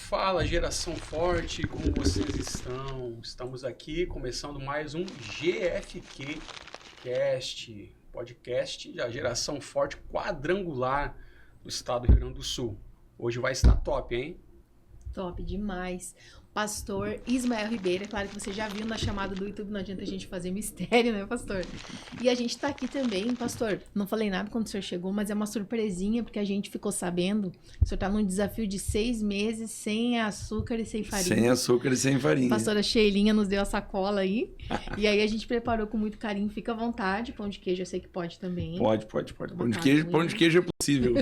Fala, geração forte, como vocês estão? Estamos aqui começando mais um GFQ Cast, podcast da geração forte quadrangular do estado do Rio Grande do Sul. Hoje vai estar top, hein? Top demais. Pastor Ismael Ribeiro, é claro que você já viu na chamada do YouTube, não adianta a gente fazer mistério, né, pastor? E a gente tá aqui também, pastor, não falei nada quando o senhor chegou, mas é uma surpresinha, porque a gente ficou sabendo, o senhor tá num desafio de 6 meses sem açúcar e sem farinha. Sem açúcar e sem farinha. A pastora Sheilinha nos deu a sacola aí, e aí a gente preparou com muito carinho, fica à vontade, pão de queijo eu sei que pode também. Pode. Pão de queijo é possível.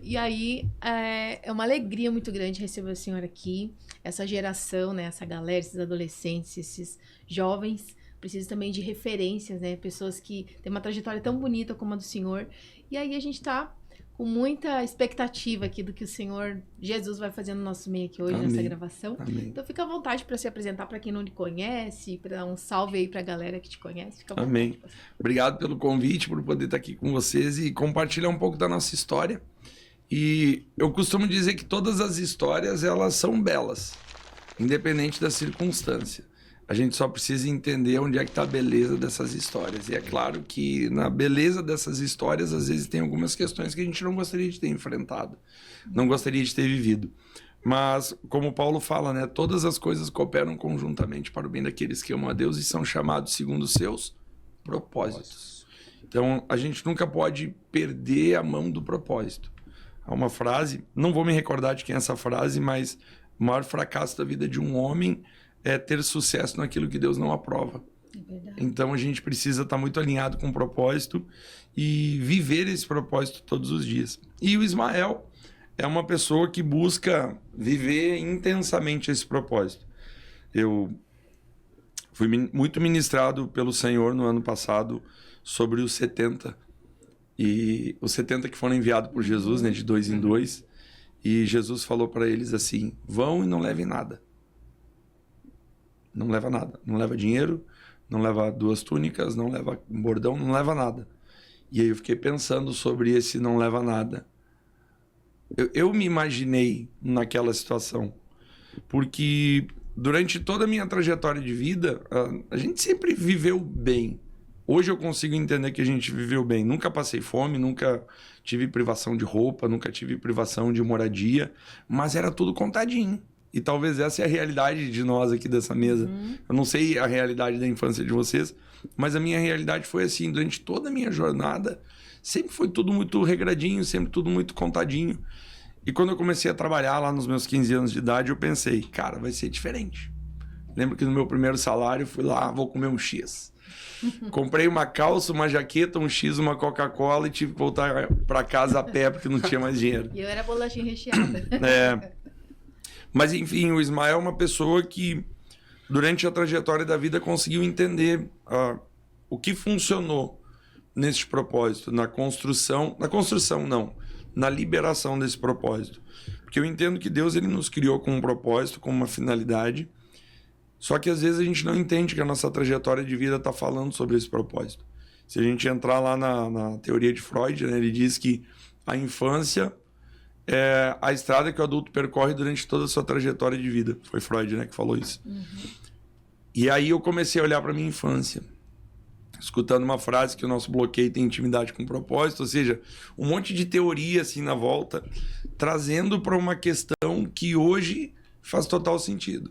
E aí, é uma alegria muito grande receber o senhor aqui. Essa geração, né, essa galera, esses adolescentes, esses jovens, precisam também de referências, né? Pessoas que têm uma trajetória tão bonita como a do senhor. E aí a gente tá com muita expectativa aqui do que o Senhor Jesus vai fazer no nosso meio aqui hoje, Amém. nessa gravação. Amém. Então fica à vontade para se apresentar para quem não lhe conhece, para dar um salve aí para a galera que te conhece. Fica à vontade. Amém. Obrigado pelo convite, por poder estar aqui com vocês e compartilhar um pouco da nossa história. E eu costumo dizer que todas as histórias, elas são belas, independente da circunstância. A gente só precisa entender onde é que está a beleza dessas histórias. E é claro que na beleza dessas histórias, às vezes tem algumas questões que a gente não gostaria de ter enfrentado, não gostaria de ter vivido. Mas, como Paulo fala, né, todas as coisas cooperam conjuntamente para o bem daqueles que amam a Deus e são chamados segundo os seus propósitos. Então, a gente nunca pode perder a mão do propósito. Há uma frase, não vou me recordar de quem é essa frase, mas o maior fracasso da vida de um homem é ter sucesso naquilo que Deus não aprova. É verdade. Então a gente precisa estar muito alinhado com o propósito e viver esse propósito todos os dias. E o Ismael é uma pessoa que busca viver intensamente esse propósito. Eu fui muito ministrado pelo Senhor no ano passado sobre os 70. E os 70 que foram enviados por Jesus, né, de 2 em 2. E Jesus falou para eles assim: vão e não levem nada. Não leva nada. Não leva dinheiro, não leva 2 túnicas, não leva um bordão, não leva nada. E aí eu fiquei pensando sobre esse não leva nada. Eu me imaginei naquela situação. Porque durante toda a minha trajetória de vida, a gente sempre viveu bem. Hoje eu consigo entender que a gente viveu bem. Nunca passei fome, nunca tive privação de roupa, nunca tive privação de moradia, mas era tudo contadinho. E talvez essa é a realidade de nós aqui dessa mesa. Eu não sei a realidade da infância de vocês, mas a minha realidade foi assim, durante toda a minha jornada, sempre foi tudo muito regradinho, sempre tudo muito contadinho. E quando eu comecei a trabalhar lá nos meus 15 anos de idade, eu pensei, cara, vai ser diferente. Lembro que no meu primeiro salário, fui lá, vou comer um X. Comprei uma calça, uma jaqueta, um X, uma Coca-Cola e tive que voltar para casa a pé porque não tinha mais dinheiro. E eu era bolachinha recheada. Mas enfim, o Ismael é uma pessoa que durante a trajetória da vida conseguiu entender o que funcionou nesse propósito, na liberação desse propósito. Porque eu entendo que Deus ele nos criou com um propósito, com uma finalidade. Só que às vezes a gente não entende que a nossa trajetória de vida está falando sobre esse propósito. Se a gente entrar lá na teoria de Freud, né, ele diz que a infância é a estrada que o adulto percorre durante toda a sua trajetória de vida. Foi Freud, né, que falou isso. E aí eu comecei a olhar para minha infância, escutando uma frase que o nosso bloqueio tem intimidade com propósito, ou seja, um monte de teoria assim na volta, trazendo para uma questão que hoje faz total sentido.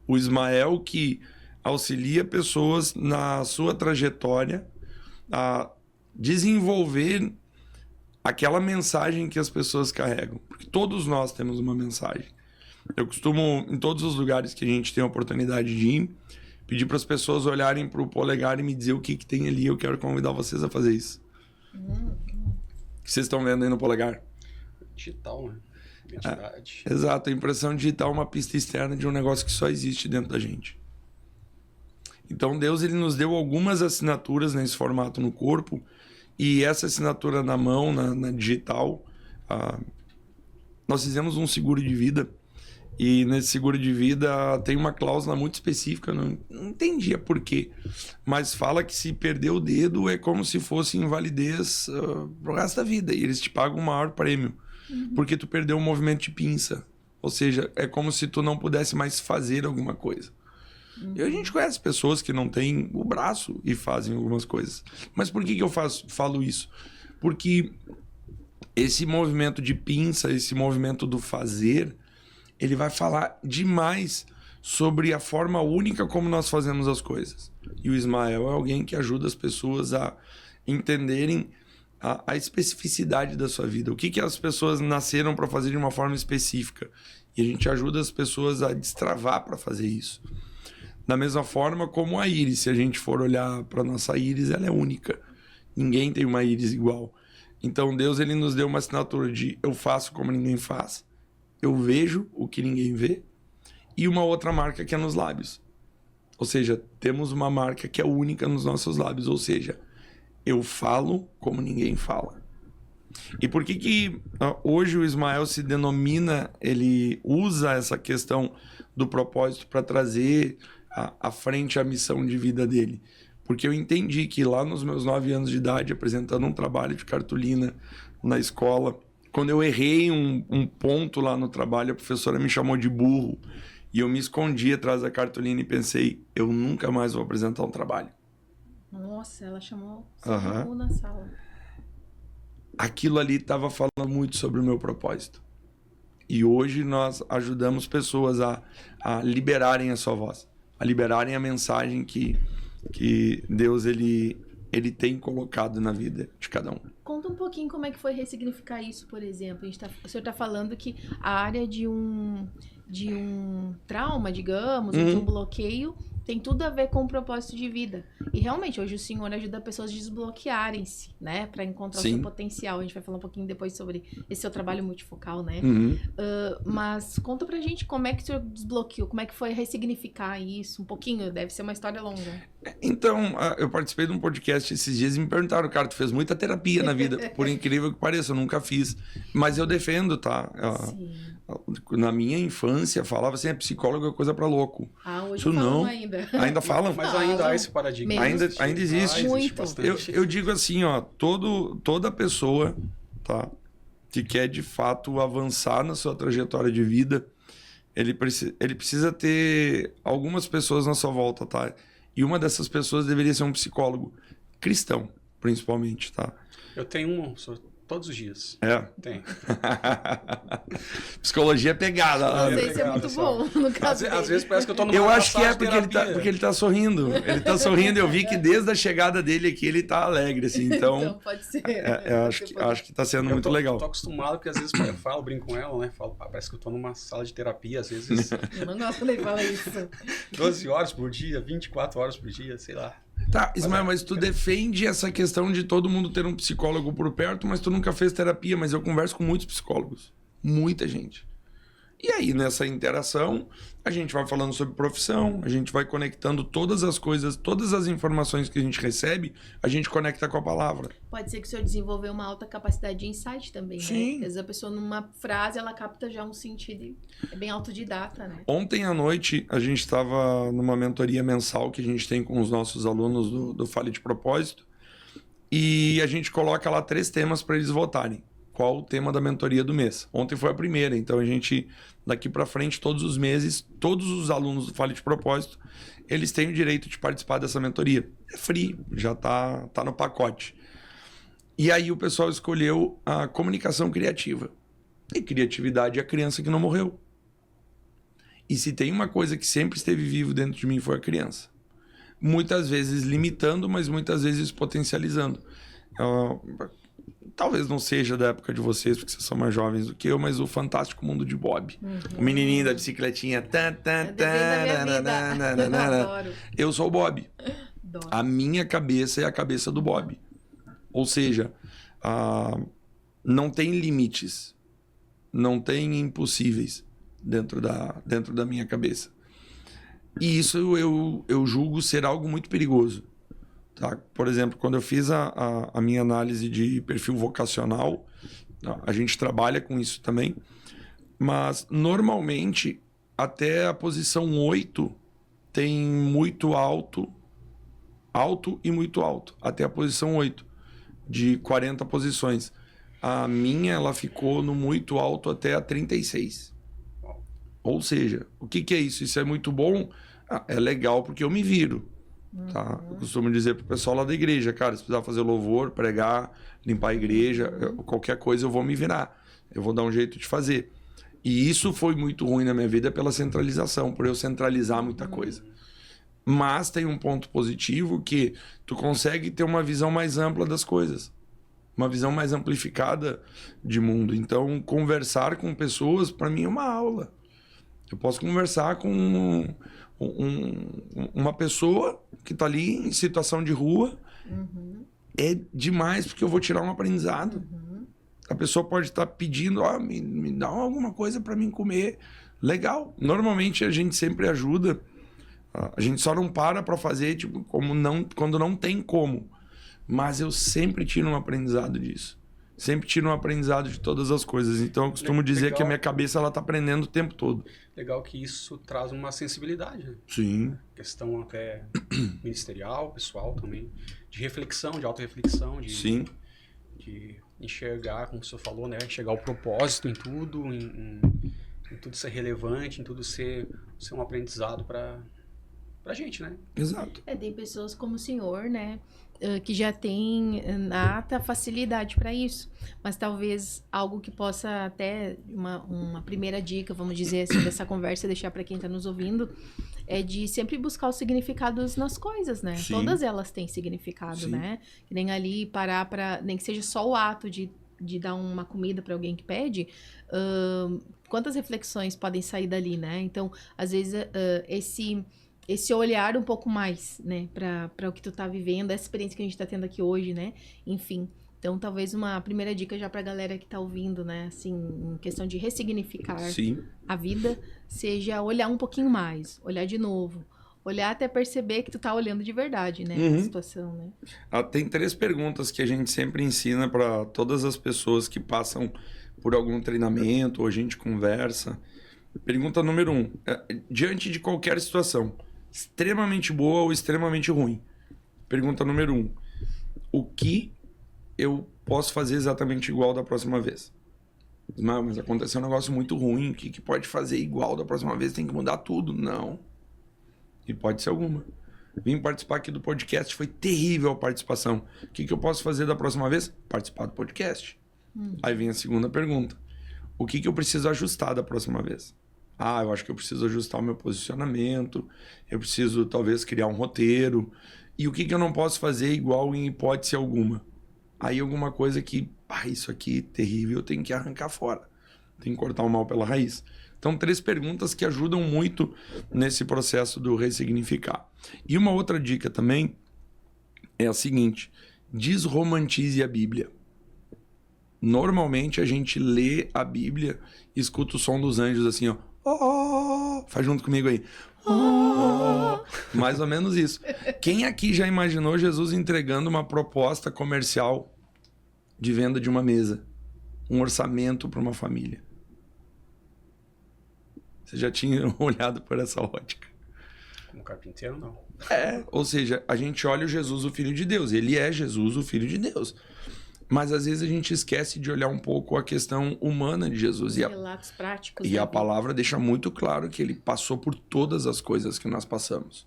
O Ismael que auxilia pessoas na sua trajetória a desenvolver aquela mensagem que as pessoas carregam. Porque todos nós temos uma mensagem. Eu costumo, em todos os lugares que a gente tem a oportunidade de ir, pedir para as pessoas olharem para o polegar e me dizer o que tem ali. Eu quero convidar vocês a fazer isso. O que vocês estão vendo aí no polegar? Digital, né? Identidade. Exato, a impressão digital é uma pista externa de um negócio que só existe dentro da gente. Então Deus ele nos deu algumas assinaturas nesse formato no corpo, e essa assinatura na mão, na digital, nós fizemos um seguro de vida, e nesse seguro de vida tem uma cláusula muito específica, não entendia por quê, mas fala que se perder o dedo é como se fosse invalidez pro resto da vida, e eles te pagam o maior prêmio. Porque tu perdeu o movimento de pinça. Ou seja, é como se tu não pudesse mais fazer alguma coisa. E a gente conhece pessoas que não têm o braço e fazem algumas coisas. Mas por que eu falo isso? Porque esse movimento de pinça, esse movimento do fazer, ele vai falar demais sobre a forma única como nós fazemos as coisas. E o Ismael é alguém que ajuda as pessoas a entenderem a especificidade da sua vida. O que as pessoas nasceram para fazer de uma forma específica. E a gente ajuda as pessoas a destravar para fazer isso. Da mesma forma como a íris. Se a gente for olhar para a nossa íris, ela é única. Ninguém tem uma íris igual. Então Deus ele nos deu uma assinatura de eu faço como ninguém faz, eu vejo o que ninguém vê, e uma outra marca que é nos lábios. Ou seja, temos uma marca que é única nos nossos lábios. Ou seja, eu falo como ninguém fala. E por que hoje o Ismael se denomina, ele usa essa questão do propósito para trazer à frente a missão de vida dele? Porque eu entendi que lá nos meus 9 anos de idade, apresentando um trabalho de cartolina na escola, quando eu errei um ponto lá no trabalho, a professora me chamou de burro. E eu me escondi atrás da cartolina e pensei, eu nunca mais vou apresentar um trabalho. Nossa, ela chamou burro na sala. Aquilo ali estava falando muito sobre o meu propósito. E hoje nós ajudamos pessoas a liberarem a sua voz, a liberarem a mensagem que Deus ele tem colocado na vida de cada um. Conta um pouquinho como é que foi ressignificar isso, por exemplo. O senhor está falando que a área de um trauma, digamos, ou de um bloqueio, tem tudo a ver com o propósito de vida. E realmente, hoje o senhor ajuda pessoas a desbloquearem-se, né? Para encontrar o seu potencial. A gente vai falar um pouquinho depois sobre esse seu trabalho multifocal, né? Mas conta pra gente como é que o senhor desbloqueou, como é que foi ressignificar isso. Um pouquinho, deve ser uma história longa. Então, eu participei de um podcast esses dias e me perguntaram, cara, tu fez muita terapia na vida. Por incrível que pareça, eu nunca fiz. Mas eu defendo, tá? Sim. Na minha infância, falava assim, psicólogo é coisa pra louco. Hoje isso não. Ainda falam? Mas ainda há esse paradigma. Ainda existe. Muito. Eu digo assim, ó, toda pessoa, tá, que quer de fato avançar na sua trajetória de vida, ele precisa ter algumas pessoas na sua volta, tá? E uma dessas pessoas deveria ser um psicólogo cristão, principalmente, tá? Eu tenho um, todos os dias. É? Tem. Psicologia é pegada. Não sei se é muito bom, no caso Às vezes parece que eu tô numa Eu acho que é terapia. porque ele tá sorrindo. Ele tá sorrindo. Eu vi que desde a chegada dele aqui ele tá alegre, assim. Então pode ser. Acho que tá sendo muito legal. Eu tô acostumado, porque às vezes eu falo, brinco com ela, né? Falo, parece que eu tô numa sala de terapia, às vezes. Eu não gosto de falar isso. 12 horas por dia, 24 horas por dia, sei lá. Tá, Ismael, mas tu defende essa questão de todo mundo ter um psicólogo por perto, mas tu nunca fez terapia. Mas eu converso com muitos psicólogos. Muita gente. E aí, nessa interação, a gente vai falando sobre profissão, a gente vai conectando todas as coisas, todas as informações que a gente recebe, a gente conecta com a palavra. Pode ser que o senhor desenvolveu uma alta capacidade de insight também, Sim. né? Às vezes a pessoa, numa frase, ela capta já um sentido. É bem autodidata, né? Ontem à noite, a gente estava numa mentoria mensal que a gente tem com os nossos alunos do Fale de Propósito, e a gente coloca lá 3 temas para eles votarem. Qual o tema da mentoria do mês? Ontem foi a primeira, então a gente, daqui para frente, todos os meses, todos os alunos do Fale de Propósito, eles têm o direito de participar dessa mentoria. É free, já tá no pacote. E aí o pessoal escolheu a comunicação criativa. E criatividade é a criança que não morreu. E se tem uma coisa que sempre esteve vivo dentro de mim, foi a criança. Muitas vezes limitando, mas muitas vezes potencializando. Talvez não seja da época de vocês, porque vocês são mais jovens do que eu, mas o Fantástico Mundo de Bob. O menininho da bicicletinha. Adoro. Eu sou o Bob. Adoro. A minha cabeça é a cabeça do Bob. Ou seja, não tem limites. Não tem impossíveis dentro da minha cabeça. E isso eu julgo ser algo muito perigoso. Tá? Por exemplo, quando eu fiz a minha análise de perfil vocacional, a gente trabalha com isso também, mas normalmente até a posição 8 tem muito alto e muito alto, até a posição 8, de 40 posições. A minha, ela ficou no muito alto até a 36. Ou seja, o que é isso? Isso é muito bom? É legal porque eu me viro. Tá? Eu costumo dizer pro pessoal lá da igreja, cara, se precisar fazer louvor, pregar, limpar a igreja, qualquer coisa eu vou me virar. Eu vou dar um jeito de fazer. E isso foi muito ruim na minha vida pela centralização, por eu centralizar muita coisa. Mas tem um ponto positivo que tu consegue ter uma visão mais ampla das coisas. Uma visão mais amplificada de mundo. Então, conversar com pessoas, para mim, é uma aula. Eu posso conversar com uma pessoa que está ali em situação de rua. É demais, porque eu vou tirar um aprendizado. A pessoa pode estar pedindo, me dá alguma coisa para mim comer. Legal. Normalmente, a gente sempre ajuda. A gente só não para fazer tipo, quando não tem como. Mas eu sempre tiro um aprendizado disso. Sempre tiro um aprendizado de todas as coisas. Então, eu costumo dizer que a minha cabeça ela tá aprendendo o tempo todo. Legal que isso traz uma sensibilidade. Né? Sim. Questão até ministerial, pessoal também. De reflexão, de autorreflexão. Sim. De enxergar, como o senhor falou, né? Enxergar o propósito em tudo, em tudo ser relevante, em tudo ser um aprendizado pra gente, né? Exato. Tem pessoas como o senhor, né? Que já tem nata facilidade para isso. Mas talvez algo que possa até, uma primeira dica, vamos dizer assim, dessa conversa, deixar para quem está nos ouvindo, é de sempre buscar os significados nas coisas, né? Sim. Todas elas têm significado, Sim. né? Que nem ali parar para... Nem que seja só o ato de dar uma comida para alguém que pede, quantas reflexões podem sair dali, né? Então, às vezes, esse olhar um pouco mais, né, para o que tu tá vivendo, essa experiência que a gente tá tendo aqui hoje, né, enfim. Então, talvez uma primeira dica já pra galera que tá ouvindo, né, assim, em questão de ressignificar Sim. a vida, seja olhar um pouquinho mais, olhar de novo, olhar até perceber que tu tá olhando de verdade, né, a situação, né. Tem 3 perguntas que a gente sempre ensina para todas as pessoas que passam por algum treinamento ou a gente conversa. Pergunta número 1. Diante de qualquer situação, extremamente boa ou extremamente ruim. Pergunta número 1. O que eu posso fazer exatamente igual da próxima vez? Mas aconteceu um negócio muito ruim. O que pode fazer igual da próxima vez? Tem que mudar tudo? Não. E pode ser alguma. Vim participar aqui do podcast. Foi terrível a participação. O que eu posso fazer da próxima vez? Participar do podcast. Aí vem a segunda pergunta. O que eu preciso ajustar da próxima vez? Eu acho que eu preciso ajustar o meu posicionamento, eu preciso talvez criar um roteiro. E o que eu não posso fazer igual em hipótese alguma? Aí alguma coisa que, isso aqui terrível, eu tenho que arrancar fora. Tem que cortar o mal pela raiz. Então, 3 perguntas que ajudam muito nesse processo do ressignificar. E uma outra dica também é a seguinte: desromantize a Bíblia. Normalmente a gente lê a Bíblia e escuta o som dos anjos assim, ó. Faz junto comigo aí. Mais ou menos isso. Quem aqui já imaginou Jesus entregando uma proposta comercial de venda de uma mesa? Um orçamento para uma família? Você já tinha olhado por essa ótica? Como carpinteiro, não. Ou seja, a gente olha o Jesus, o Filho de Deus. Ele é Jesus, o Filho de Deus. Mas às vezes a gente esquece de olhar um pouco a questão humana de Jesus. Relatos práticos. E a palavra deixa muito claro que ele passou por todas as coisas que nós passamos.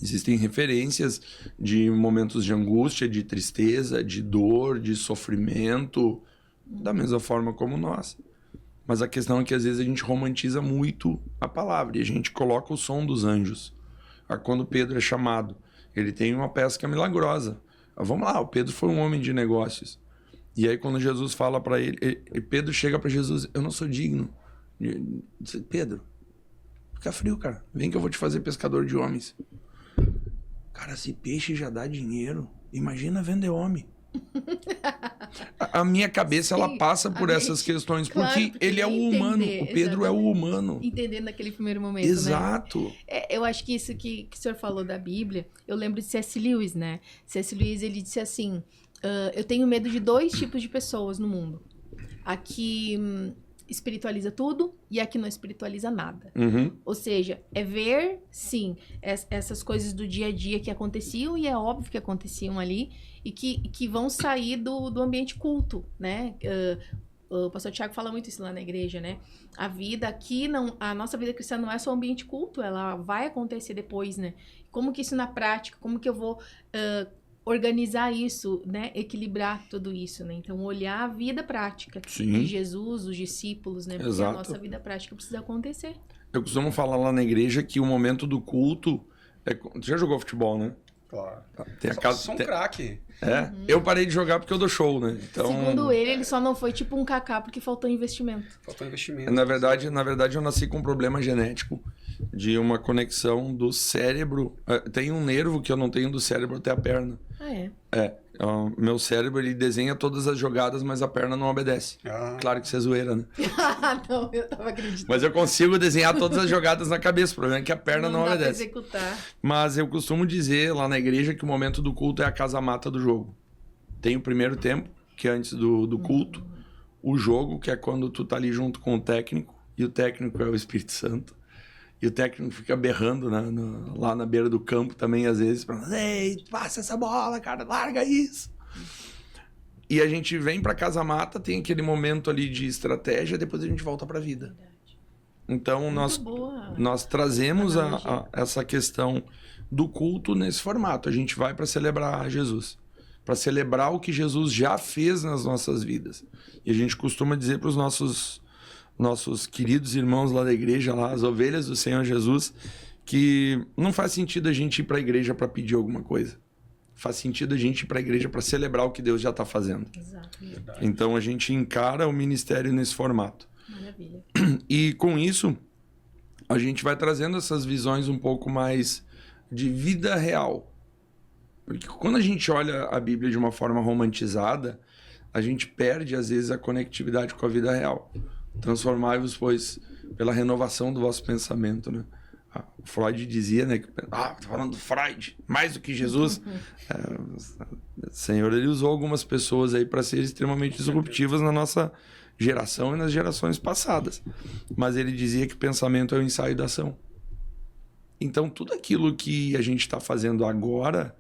Existem referências de momentos de angústia, de tristeza, de dor, de sofrimento, da mesma forma como nós. Mas a questão é que às vezes a gente romantiza muito a palavra e a gente coloca o som dos anjos. Quando Pedro é chamado, ele tem uma pesca milagrosa. Vamos lá, o Pedro foi um homem de negócios. E aí quando Jesus fala para ele, Pedro chega para Jesus: eu não sou digno. Pedro, fica frio, cara. Vem que eu vou te fazer pescador de homens. Cara, se peixe já dá dinheiro, imagina vender homem. A minha cabeça, ela passa por essas questões, porque ele é o humano. O Pedro é o humano. Entendendo naquele primeiro momento, exato. Né? Eu acho que isso que o senhor falou da Bíblia, eu lembro de C.S. Lewis, né? C.S. Lewis, ele disse assim: eu tenho medo de 2 tipos de pessoas no mundo. A que espiritualiza tudo e a que não espiritualiza nada. Ou seja, é ver, sim, essas coisas do dia a dia que aconteciam, e é óbvio que aconteciam ali, e que vão sair do ambiente culto, né? O pastor Tiago fala muito isso lá na igreja, né? A vida aqui, a nossa vida cristã não é só ambiente culto, ela vai acontecer depois, né? Como que isso na prática, como que eu vou organizar isso, né? Equilibrar tudo isso, né? Então, olhar a vida prática de Jesus, os discípulos, né? Porque Exato. a nossa vida prática precisa acontecer. Eu costumo falar lá na igreja que o momento do culto... Tu já jogou futebol, né? Claro. Tem a casa, Sou um craque. Eu parei de jogar porque eu dou show, né? Então, Segundo ele só não foi tipo um Kaká porque faltou investimento. Faltou investimento. na verdade, eu nasci com um problema genético de uma conexão do cérebro. Tem um nervo que eu não tenho do cérebro até a perna. Ah, é? Meu cérebro, ele desenha todas as jogadas, mas a perna não obedece. Claro que isso é zoeira, né? Não, eu tava acreditando. Mas eu consigo desenhar todas as jogadas na cabeça. O problema é que a perna não dá pra obedece. executar. Mas eu costumo dizer lá na igreja que o momento do culto é a casa-mata do jogo. Tem o primeiro tempo, que é antes do culto. O jogo, que é quando tu tá ali junto com o técnico. E o técnico é o Espírito Santo. E o técnico fica berrando, né, lá na beira do campo também, às vezes. Ei, passa essa bola, cara, larga isso. E a gente vem pra casa-mata, tem aquele momento ali de estratégia, depois a gente volta pra vida. Então, nós trazemos essa questão do culto nesse formato. A gente vai para celebrar Jesus, para celebrar o que Jesus já fez nas nossas vidas. E a gente costuma dizer para os nossos queridos irmãos lá da igreja, lá, as ovelhas do Senhor Jesus, que não faz sentido a gente ir para a igreja para pedir alguma coisa. Faz sentido a gente ir para a igreja para celebrar o que Deus já está fazendo. Exato. Então, a gente encara o ministério nesse formato. Maravilha. E com isso, a gente vai trazendo essas visões um pouco mais de vida real. Porque quando a gente olha a Bíblia de uma forma romantizada, a gente perde, às vezes, a conectividade com a vida real. Transformai-vos, pois, pela renovação do vosso pensamento, né? O Freud dizia, né? Tô falando do Freud, mais do que Jesus. O Senhor, ele usou algumas pessoas aí para serem extremamente disruptivas na nossa geração e nas gerações passadas. Mas ele dizia que pensamento é o ensaio da ação. Então, tudo aquilo que a gente está fazendo agora,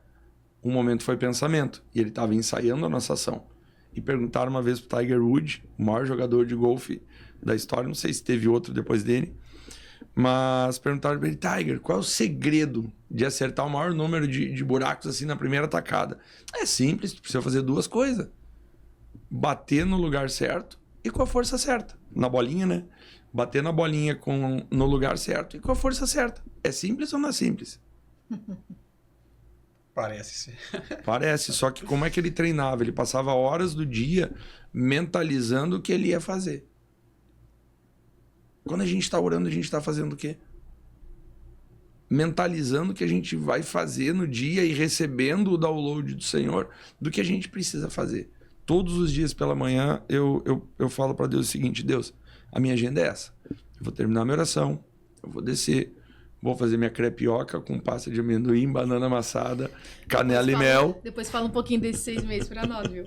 um momento foi pensamento. E ele estava ensaiando a nossa ação. E perguntaram uma vez para o Tiger Woods, o maior jogador de golfe da história, não sei se teve outro depois dele, mas perguntaram para ele: Tiger, qual é o segredo de acertar o maior número de buracos assim na primeira tacada? É simples, tu precisa fazer duas coisas. Bater no lugar certo e com a força certa. Na bolinha, né? Bater na bolinha no lugar certo e com a força certa. É simples ou não é simples? Parece ser. Parece, só que como é que ele treinava? Ele passava horas do dia mentalizando o que ele ia fazer. Quando a gente está orando, a gente está fazendo o quê? Mentalizando o que a gente vai fazer no dia e recebendo o download do Senhor do que a gente precisa fazer. Todos os dias pela manhã eu falo para Deus o seguinte: Deus, a minha agenda é essa. Eu vou terminar minha oração, eu vou descer, vou fazer minha crepioca com pasta de amendoim, banana amassada, canela e mel. Depois fala um pouquinho desses 6 meses para nós, viu?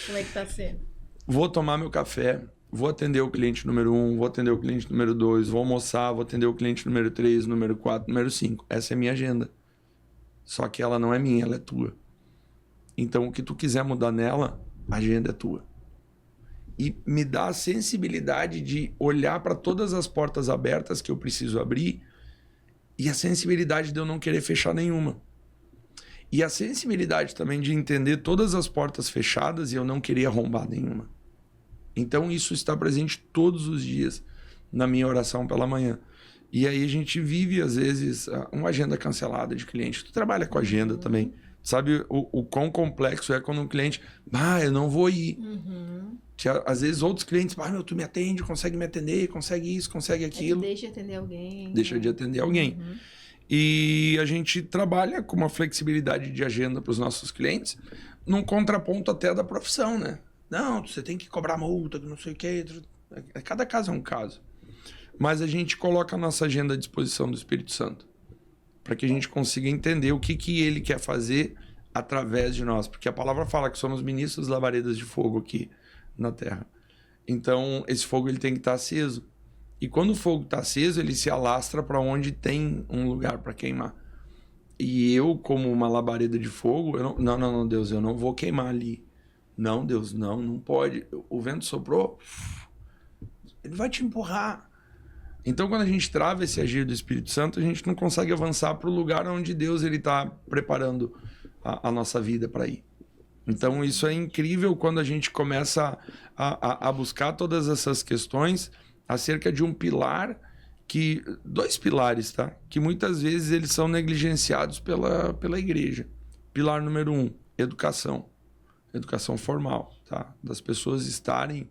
Como é que tá sendo? Vou tomar meu café, vou atender o cliente número 1, vou atender o cliente número 2, vou almoçar, vou atender o cliente número 3, número 4, número 5. Essa é a minha agenda. Só que ela não é minha, ela é tua. Então, o que tu quiser mudar nela, a agenda é tua. E me dá a sensibilidade de olhar para todas as portas abertas que eu preciso abrir e a sensibilidade de eu não querer fechar nenhuma. E a sensibilidade também de entender todas as portas fechadas e eu não querer arrombar nenhuma. Então isso está presente todos os dias na minha oração pela manhã. E aí a gente vive, às vezes, uma agenda cancelada de cliente. Tu trabalha com agenda também. Sabe o quão complexo é quando um cliente... eu não vou ir. Às vezes outros clientes... tu me atende, consegue me atender, consegue isso, consegue aquilo. Deixa de atender alguém. Deixa de atender alguém. E a gente trabalha com uma flexibilidade de agenda para os nossos clientes, num contraponto até da profissão, né? Não, você tem que cobrar multa, não sei o quê. Cada caso é um caso. Mas a gente coloca a nossa agenda à disposição do Espírito Santo, para que a gente consiga entender o que ele quer fazer através de nós. Porque a palavra fala que somos ministros labaredas de fogo aqui na Terra. Então, esse fogo ele tem que estar aceso. E quando o fogo está aceso, ele se alastra para onde tem um lugar para queimar. E eu, como uma labareda de fogo, não, Deus, eu não vou queimar ali. Não, Deus, não pode. O vento soprou, ele vai te empurrar. Então, quando a gente trava esse agir do Espírito Santo, a gente não consegue avançar para o lugar onde Deus está preparando a nossa vida para ir. Então, isso é incrível quando a gente começa a buscar todas essas questões acerca de um pilar, dois pilares, tá? Que muitas vezes eles são negligenciados pela igreja. Pilar número 1, educação. Educação formal, tá? Das pessoas estarem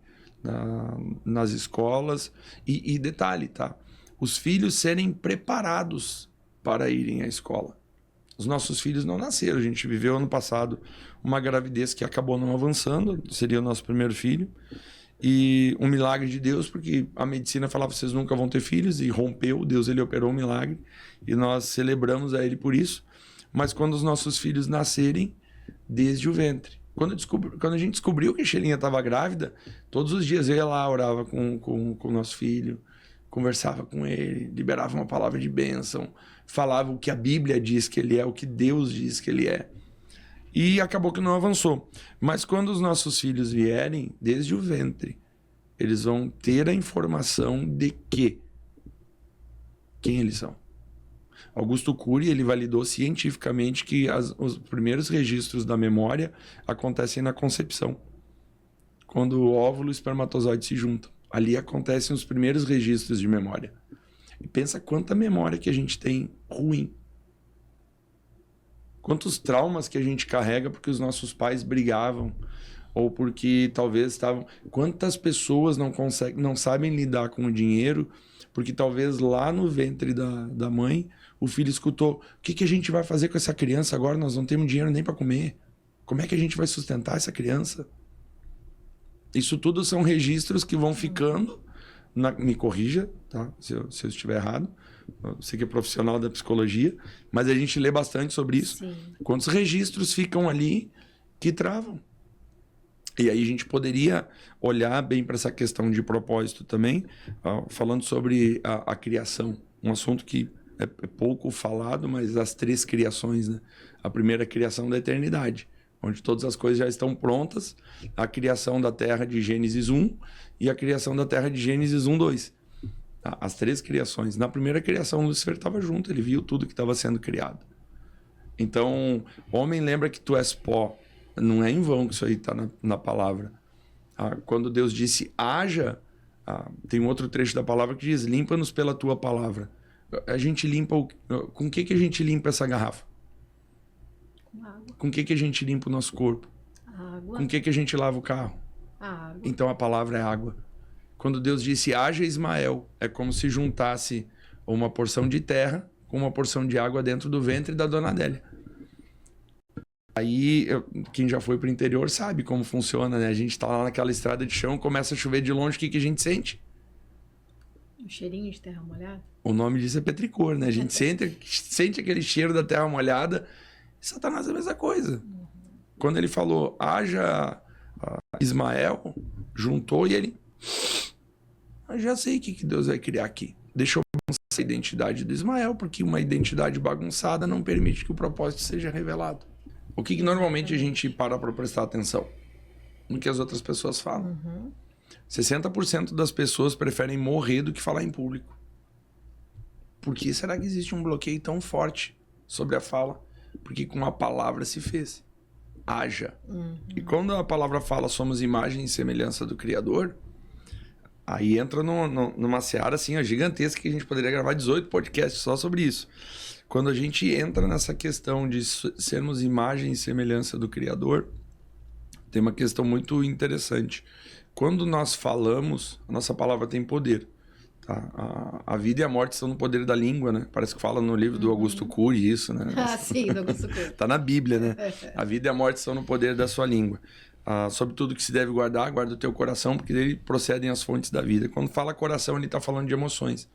nas escolas. E detalhe, tá? Os filhos serem preparados para irem à escola. Os nossos filhos não nasceram. A gente viveu ano passado uma gravidez que acabou não avançando. Seria o nosso primeiro filho. E um milagre de Deus, porque a medicina falava, vocês nunca vão ter filhos, e rompeu. Deus, ele operou um milagre. E nós celebramos a ele por isso. Mas quando os nossos filhos nascerem, desde o ventre. Quando a gente descobriu que a Xelinha estava grávida, todos os dias eu ia lá, orava com o nosso filho, conversava com ele, liberava uma palavra de bênção, falava o que a Bíblia diz que ele é, o que Deus diz que ele é. E acabou que não avançou. Mas quando os nossos filhos vierem, desde o ventre, eles vão ter a informação de quem eles são. Augusto Cury, ele validou cientificamente que os primeiros registros da memória acontecem na concepção. Quando o óvulo e o espermatozoide se juntam. Ali acontecem os primeiros registros de memória. E pensa quanta memória que a gente tem ruim. Quantos traumas que a gente carrega porque os nossos pais brigavam, ou porque talvez estavam... Quantas pessoas não sabem lidar com o dinheiro, porque talvez lá no ventre da mãe, o filho escutou, o que a gente vai fazer com essa criança agora? Nós não temos dinheiro nem para comer. Como é que a gente vai sustentar essa criança? Isso tudo são registros que vão ficando... Me corrija, tá? Se eu estiver errado. Você que é profissional da psicologia, mas a gente lê bastante sobre isso. Sim. Quantos registros ficam ali que travam? E aí a gente poderia olhar bem para essa questão de propósito também, falando sobre a criação. Um assunto que é pouco falado, mas as 3 criações, né? A primeira criação da eternidade, onde todas as coisas já estão prontas. A criação da Terra de Gênesis 1 e a criação da Terra de Gênesis 1:2. As 3 criações. Na primeira criação, Lúcifer estava junto, ele viu tudo que estava sendo criado. Então, homem, lembra que tu és pó. Não é em vão que isso aí está na palavra. Quando Deus disse haja, tem um outro trecho da palavra que diz, limpa-nos pela tua palavra. A gente limpa... Com o que a gente limpa essa garrafa? Com água. Com o que a gente limpa o nosso corpo? Água. Com o que a gente lava o carro? Água. Então a palavra é água. Quando Deus disse haja Ismael, é como se juntasse uma porção de terra com uma porção de água dentro do ventre da dona Adélia. Aí, quem já foi para o interior sabe como funciona, né? A gente tá lá naquela estrada de chão, começa a chover de longe, o que a gente sente? Um cheirinho de terra molhada? O nome disso é petricor, né? A gente sente aquele cheiro da terra molhada. E Satanás é a mesma coisa. Uhum. Quando ele falou, haja Ismael, juntou e ele... Eu já sei o que Deus vai criar aqui. Deixa eu bagunçar a identidade do Ismael, porque uma identidade bagunçada não permite que o propósito seja revelado. O que normalmente a gente para prestar atenção? No que as outras pessoas falam. Uhum. 60% das pessoas preferem morrer do que falar em público. Por que será que existe um bloqueio tão forte sobre a fala? Porque com a palavra se fez. Haja. Uhum. E quando a palavra fala somos imagem e semelhança do Criador, aí entra numa seara assim, gigantesca, que a gente poderia gravar 18 podcasts só sobre isso. Quando a gente entra nessa questão de sermos imagem e semelhança do Criador, tem uma questão muito interessante. Quando nós falamos, a nossa palavra tem poder. Tá? A vida e a morte estão no poder da língua, né? Parece que fala no livro do Augusto Cury isso, né? Sim, do Augusto Cury. Tá na Bíblia, né? A vida e a morte estão no poder da sua língua. Sobre tudo que se deve guardar, guarda o teu coração, porque dele procedem as fontes da vida. Quando fala coração, ele está falando de emoções.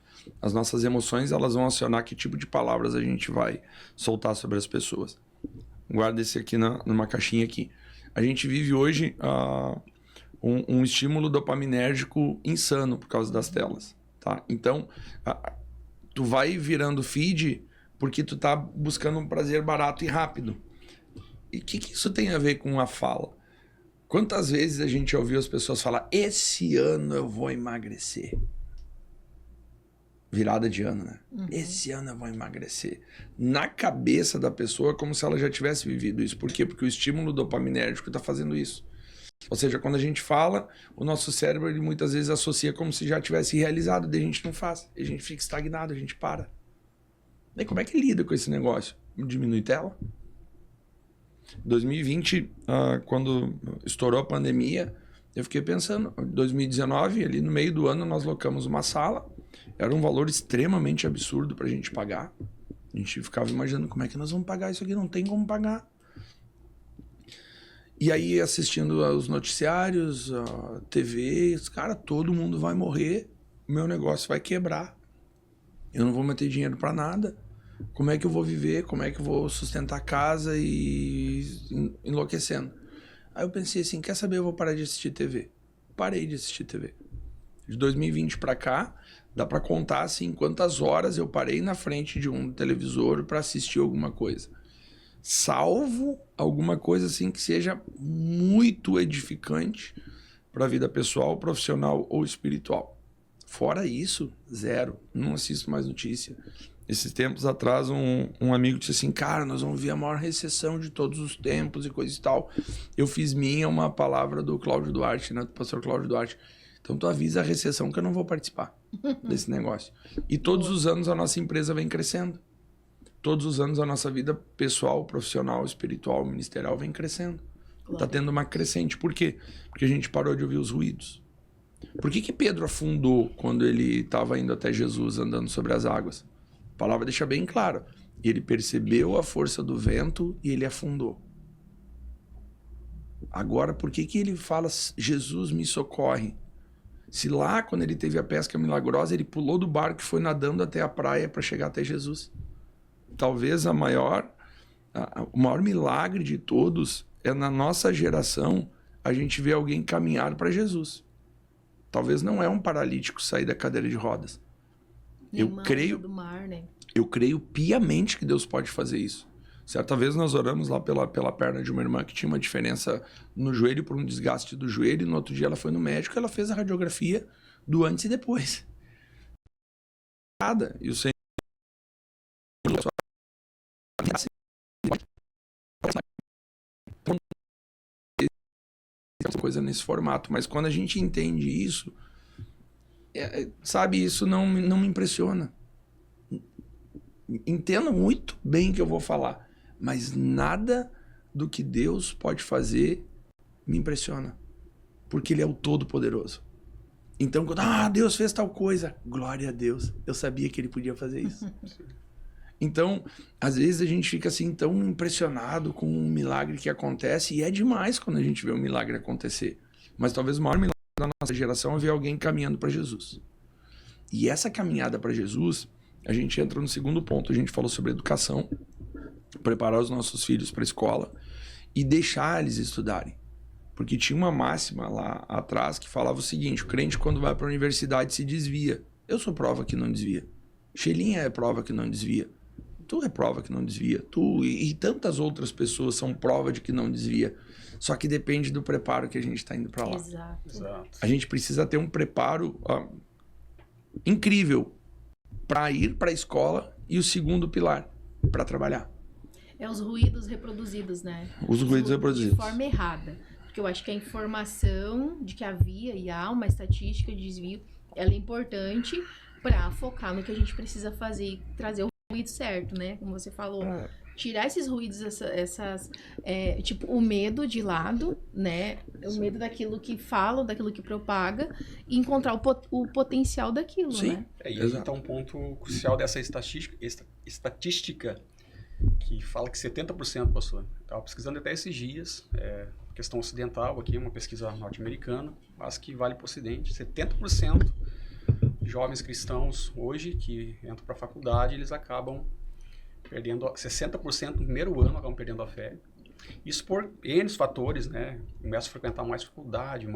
As nossas emoções, elas vão acionar que tipo de palavras a gente vai soltar sobre as pessoas. Guarda esse aqui numa caixinha aqui. A gente vive hoje um estímulo dopaminérgico insano por causa das telas. Tá? Então, tu vai virando feed porque tu tá buscando um prazer barato e rápido. E o que isso tem a ver com a fala? Quantas vezes a gente ouviu as pessoas falar, esse ano eu vou emagrecer? Virada de ano, né? Esse ano eu vou emagrecer. Na cabeça da pessoa, como se ela já tivesse vivido isso. Por quê? Porque o estímulo dopaminérgico está fazendo isso. Ou seja, quando a gente fala, o nosso cérebro ele muitas vezes associa como se já tivesse realizado, daí a gente não faz. A gente fica estagnado, a gente para. Daí como é que lida com esse negócio? Diminui tela? 2020, quando estourou a pandemia, eu fiquei pensando, 2019, ali no meio do ano, nós locamos uma sala, era um valor extremamente absurdo pra gente pagar. A gente ficava imaginando como é que nós vamos pagar isso aqui, não tem como pagar. E aí, assistindo aos noticiários, a TV, cara, todo mundo vai morrer, o meu negócio vai quebrar. Eu não vou meter dinheiro pra nada. Como é que eu vou viver? Como é que eu vou sustentar a casa e enlouquecendo? Aí eu pensei assim, quer saber, eu vou parar de assistir TV. Parei de assistir TV. De 2020 pra cá, dá pra contar assim quantas horas eu parei na frente de um televisor pra assistir alguma coisa. Salvo alguma coisa assim que seja muito edificante para a vida pessoal, profissional ou espiritual. Fora isso, zero. Não assisto mais notícia. Esses tempos atrás, um amigo disse assim, cara, nós vamos ver a maior recessão de todos os tempos e coisa e tal. Eu fiz minha uma palavra do Cláudio Duarte, né, do pastor Cláudio Duarte. Então tu avisa a recessão que eu não vou participar desse negócio. E todos os anos a nossa empresa vem crescendo. Todos os anos a nossa vida pessoal, profissional, espiritual, ministerial vem crescendo. Está tendo uma crescente. Por quê? Porque a gente parou de ouvir os ruídos. Por que Pedro afundou quando ele estava indo até Jesus andando sobre as águas? A palavra deixa bem claro. Ele percebeu a força do vento e ele afundou. Agora, por que ele fala, Jesus me socorre? Se lá, quando ele teve a pesca milagrosa, ele pulou do barco e foi nadando até a praia para chegar até Jesus. Talvez o maior milagre de todos é na nossa geração a gente ver alguém caminhar para Jesus. Talvez não é um paralítico sair da cadeira de rodas. Eu creio do mar, né? Eu creio piamente que Deus pode fazer isso. Certa vez nós oramos lá pela perna de uma irmã que tinha uma diferença no joelho por um desgaste do joelho, e no outro dia ela foi no médico e ela fez a radiografia do antes e depois. E o Senhor coisa nesse formato, mas quando a gente entende isso, sabe, isso não me impressiona. Entenda muito bem o que eu vou falar, mas nada do que Deus pode fazer me impressiona, porque Ele é o Todo-Poderoso. Então, quando Deus fez tal coisa, glória a Deus, eu sabia que Ele podia fazer isso. Então, às vezes a gente fica assim tão impressionado com um milagre que acontece, e é demais quando a gente vê um milagre acontecer. Mas talvez o maior milagre da nossa geração é ver alguém caminhando para Jesus. E essa caminhada para Jesus, a gente entra no segundo ponto. A gente falou sobre educação, preparar os nossos filhos para a escola e deixar eles estudarem. Porque tinha uma máxima lá atrás que falava o seguinte: o crente, quando vai para a universidade, se desvia. Eu sou prova que não desvia. Xelinha é prova que não desvia. Tu é prova que não desvia. Tu e tantas outras pessoas são prova de que não desvia. Só que depende do preparo que a gente está indo para lá. Exato. A gente precisa ter um preparo incrível para ir para a escola, e o segundo pilar, para trabalhar. É os ruídos reproduzidos, né? Os ruídos reproduzidos. De forma errada. Porque eu acho que a informação de que havia e há uma estatística de desvio, ela é importante para focar no que a gente precisa fazer e trazer o ruído certo, né? Como você falou. Tirar esses ruídos, tipo, o medo de lado, né? O medo daquilo que falam, daquilo que propaga, e encontrar o potencial daquilo, né? E aí tá um ponto crucial dessa estatística que fala que 70%, pastor, estava pesquisando até esses dias, questão ocidental aqui, uma pesquisa norte-americana, mas que vale para o ocidente, 70% de jovens cristãos hoje que entram para a faculdade, eles acabam perdendo 60% no primeiro ano, acabam perdendo a fé. Isso por N fatores, né? Começam a frequentar mais faculdade,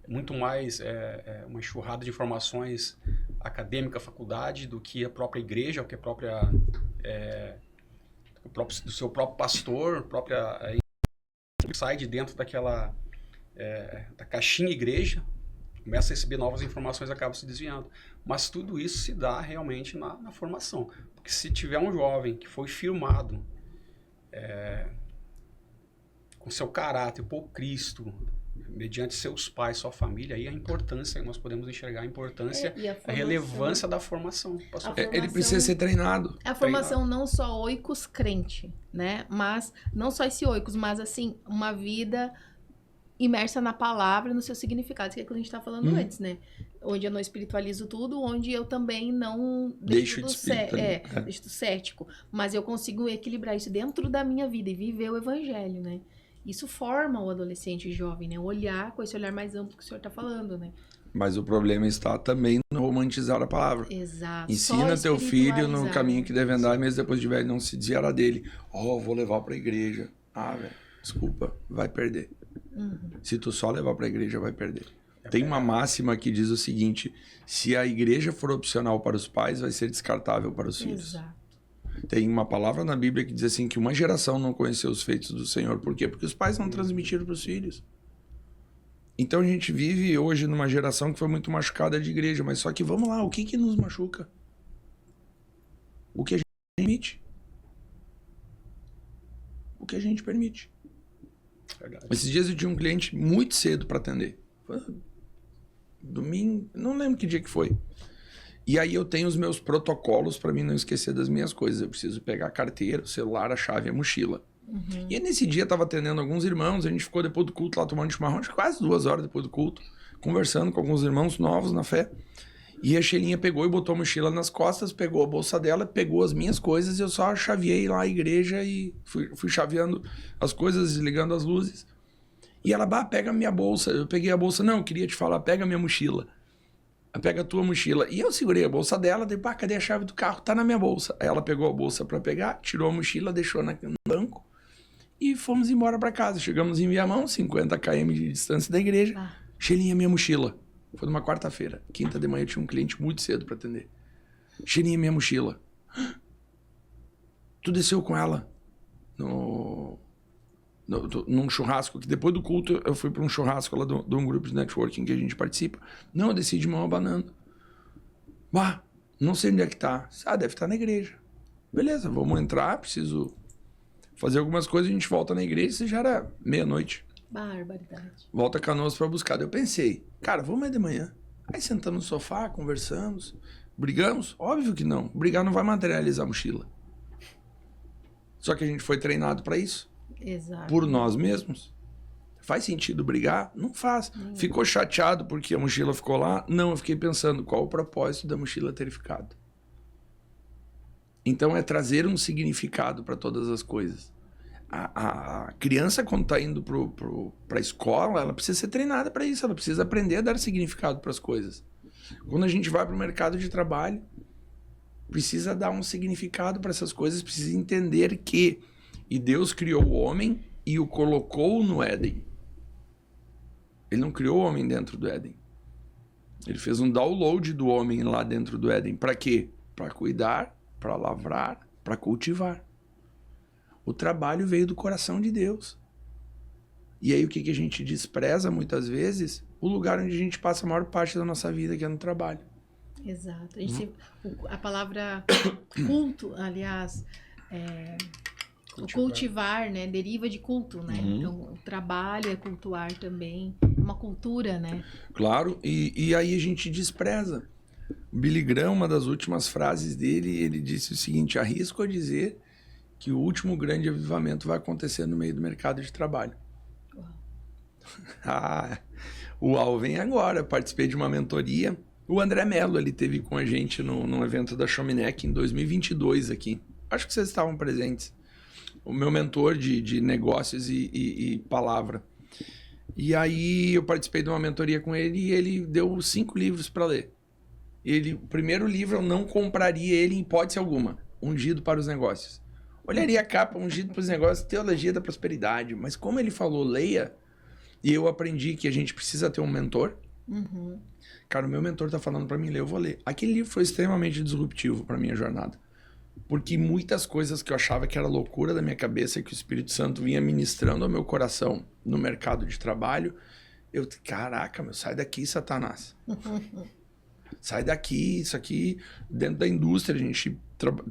muito mais uma enxurrada de informações acadêmica, faculdade, do que a própria igreja, do seu próprio pastor, sai de dentro da caixinha igreja, começa a receber novas informações, acaba se desviando. Mas tudo isso se dá realmente na formação. Porque se tiver um jovem que foi firmado com seu caráter por Cristo, mediante seus pais, sua família, aí a importância, nós podemos enxergar a importância, a relevância da formação. Ele precisa ser treinado. A formação não só oikos crente, né? Mas não só esse oikos, mas assim, uma vida imersa na palavra, no seu significado, que é o que a gente estava falando antes, né? Onde eu não espiritualizo tudo, onde eu também não deixo tudo cético, mas eu consigo equilibrar isso dentro da minha vida e viver o evangelho, né? Isso forma o adolescente jovem, né? Olhar com esse olhar mais amplo que o senhor está falando, né? Mas o problema está também no romantizar a palavra. Exato. Ensina teu filho no caminho que deve andar, mesmo depois de velho não se desviará dele. Vou levar para a igreja. Velho, desculpa, vai perder. Se tu só levar para a igreja, vai perder. Tem uma máxima que diz o seguinte: se a igreja for opcional para os pais, vai ser descartável para os filhos. Exato. Tem uma palavra na Bíblia que diz assim, que uma geração não conheceu os feitos do Senhor. Por quê? Porque os pais não transmitiram para os filhos. Então a gente vive hoje numa geração que foi muito machucada de igreja, mas só que vamos lá, o que nos machuca? O que a gente permite. O que a gente permite. Verdade. Esses dias eu tinha um cliente muito cedo para atender. Foi domingo, não lembro que dia que foi. E aí eu tenho os meus protocolos para mim não esquecer das minhas coisas. Eu preciso pegar a carteira, o celular, a chave e a mochila. E aí, nesse dia eu tava atendendo alguns irmãos, a gente ficou depois do culto lá tomando chimarrão, acho que quase 2 horas depois do culto, conversando com alguns irmãos novos na fé. E a Xelinha pegou e botou a mochila nas costas, pegou a bolsa dela, pegou as minhas coisas e eu só chaveei lá a igreja e fui chaveando as coisas, desligando as luzes. E ela, pega a minha bolsa. Eu peguei a bolsa, não, eu queria te falar, pega a minha mochila. Pega a tua mochila. E eu segurei a bolsa dela, dei, cadê a chave do carro? Tá na minha bolsa. Aí ela pegou a bolsa para pegar, tirou a mochila, deixou no banco e fomos embora para casa. Chegamos em Viamão, 50 km de distância da igreja. Xelinha, minha mochila. Foi numa quarta-feira. Quinta de manhã eu tinha um cliente muito cedo para atender. Xelinha, minha mochila. Tu desceu com ela num churrasco, que depois do culto eu fui para um churrasco lá de um grupo de networking que a gente participa. Não, eu desci de mão abanando. Não sei onde é que tá. Deve estar na igreja. Beleza, vamos entrar, preciso fazer algumas coisas, a gente volta na igreja, isso já era meia-noite. Barbaridade. Volta a Canoas para buscar. Eu pensei, cara, vamos de manhã. Aí sentamos no sofá, conversamos, brigamos? Óbvio que não. Brigar não vai materializar a mochila. Só que a gente foi treinado para isso. Exato. Por nós mesmos. Faz sentido brigar? Não faz. Ficou chateado porque a mochila ficou lá? Não, eu fiquei pensando qual o propósito da mochila ter ficado. Então é trazer um significado para todas as coisas. A criança, quando está indo para a escola, ela precisa ser treinada para isso. Ela precisa aprender a dar significado para as coisas. Quando a gente vai para o mercado de trabalho, precisa dar um significado para essas coisas, precisa entender que Deus criou o homem e o colocou no Éden. Ele não criou o homem dentro do Éden. Ele fez um download do homem lá dentro do Éden. Para quê? Para cuidar, para lavrar, para cultivar. O trabalho veio do coração de Deus. E aí o que a gente despreza muitas vezes? O lugar onde a gente passa a maior parte da nossa vida, que é no trabalho. Exato. A palavra culto, aliás, cultivar, né? Deriva de culto, né? Então, o trabalho é cultuar também. Uma cultura, né? Claro, e aí a gente despreza. O Billy Graham, uma das últimas frases dele, ele disse o seguinte: arrisco a dizer que o último grande avivamento vai acontecer no meio do mercado de trabalho. Uau, vem agora. Eu participei de uma mentoria. O André Mello, ele esteve com a gente num evento da Chominec em 2022 aqui. Acho que vocês estavam presentes. O meu mentor de negócios e palavra. E aí eu participei de uma mentoria com ele e ele deu 5 livros para ler. O primeiro livro eu não compraria ele em hipótese alguma. Ungido para os Negócios. Olharia a capa, Ungido para os Negócios, Teologia da Prosperidade. Mas como ele falou, leia. E eu aprendi que a gente precisa ter um mentor. Cara, o meu mentor tá falando para mim ler, eu vou ler. Aquele livro foi extremamente disruptivo para minha jornada. Porque muitas coisas que eu achava que era loucura da minha cabeça, que o Espírito Santo vinha ministrando ao meu coração no mercado de trabalho, Caraca, meu, sai daqui, Satanás. Sai daqui, isso aqui, dentro da indústria, a gente...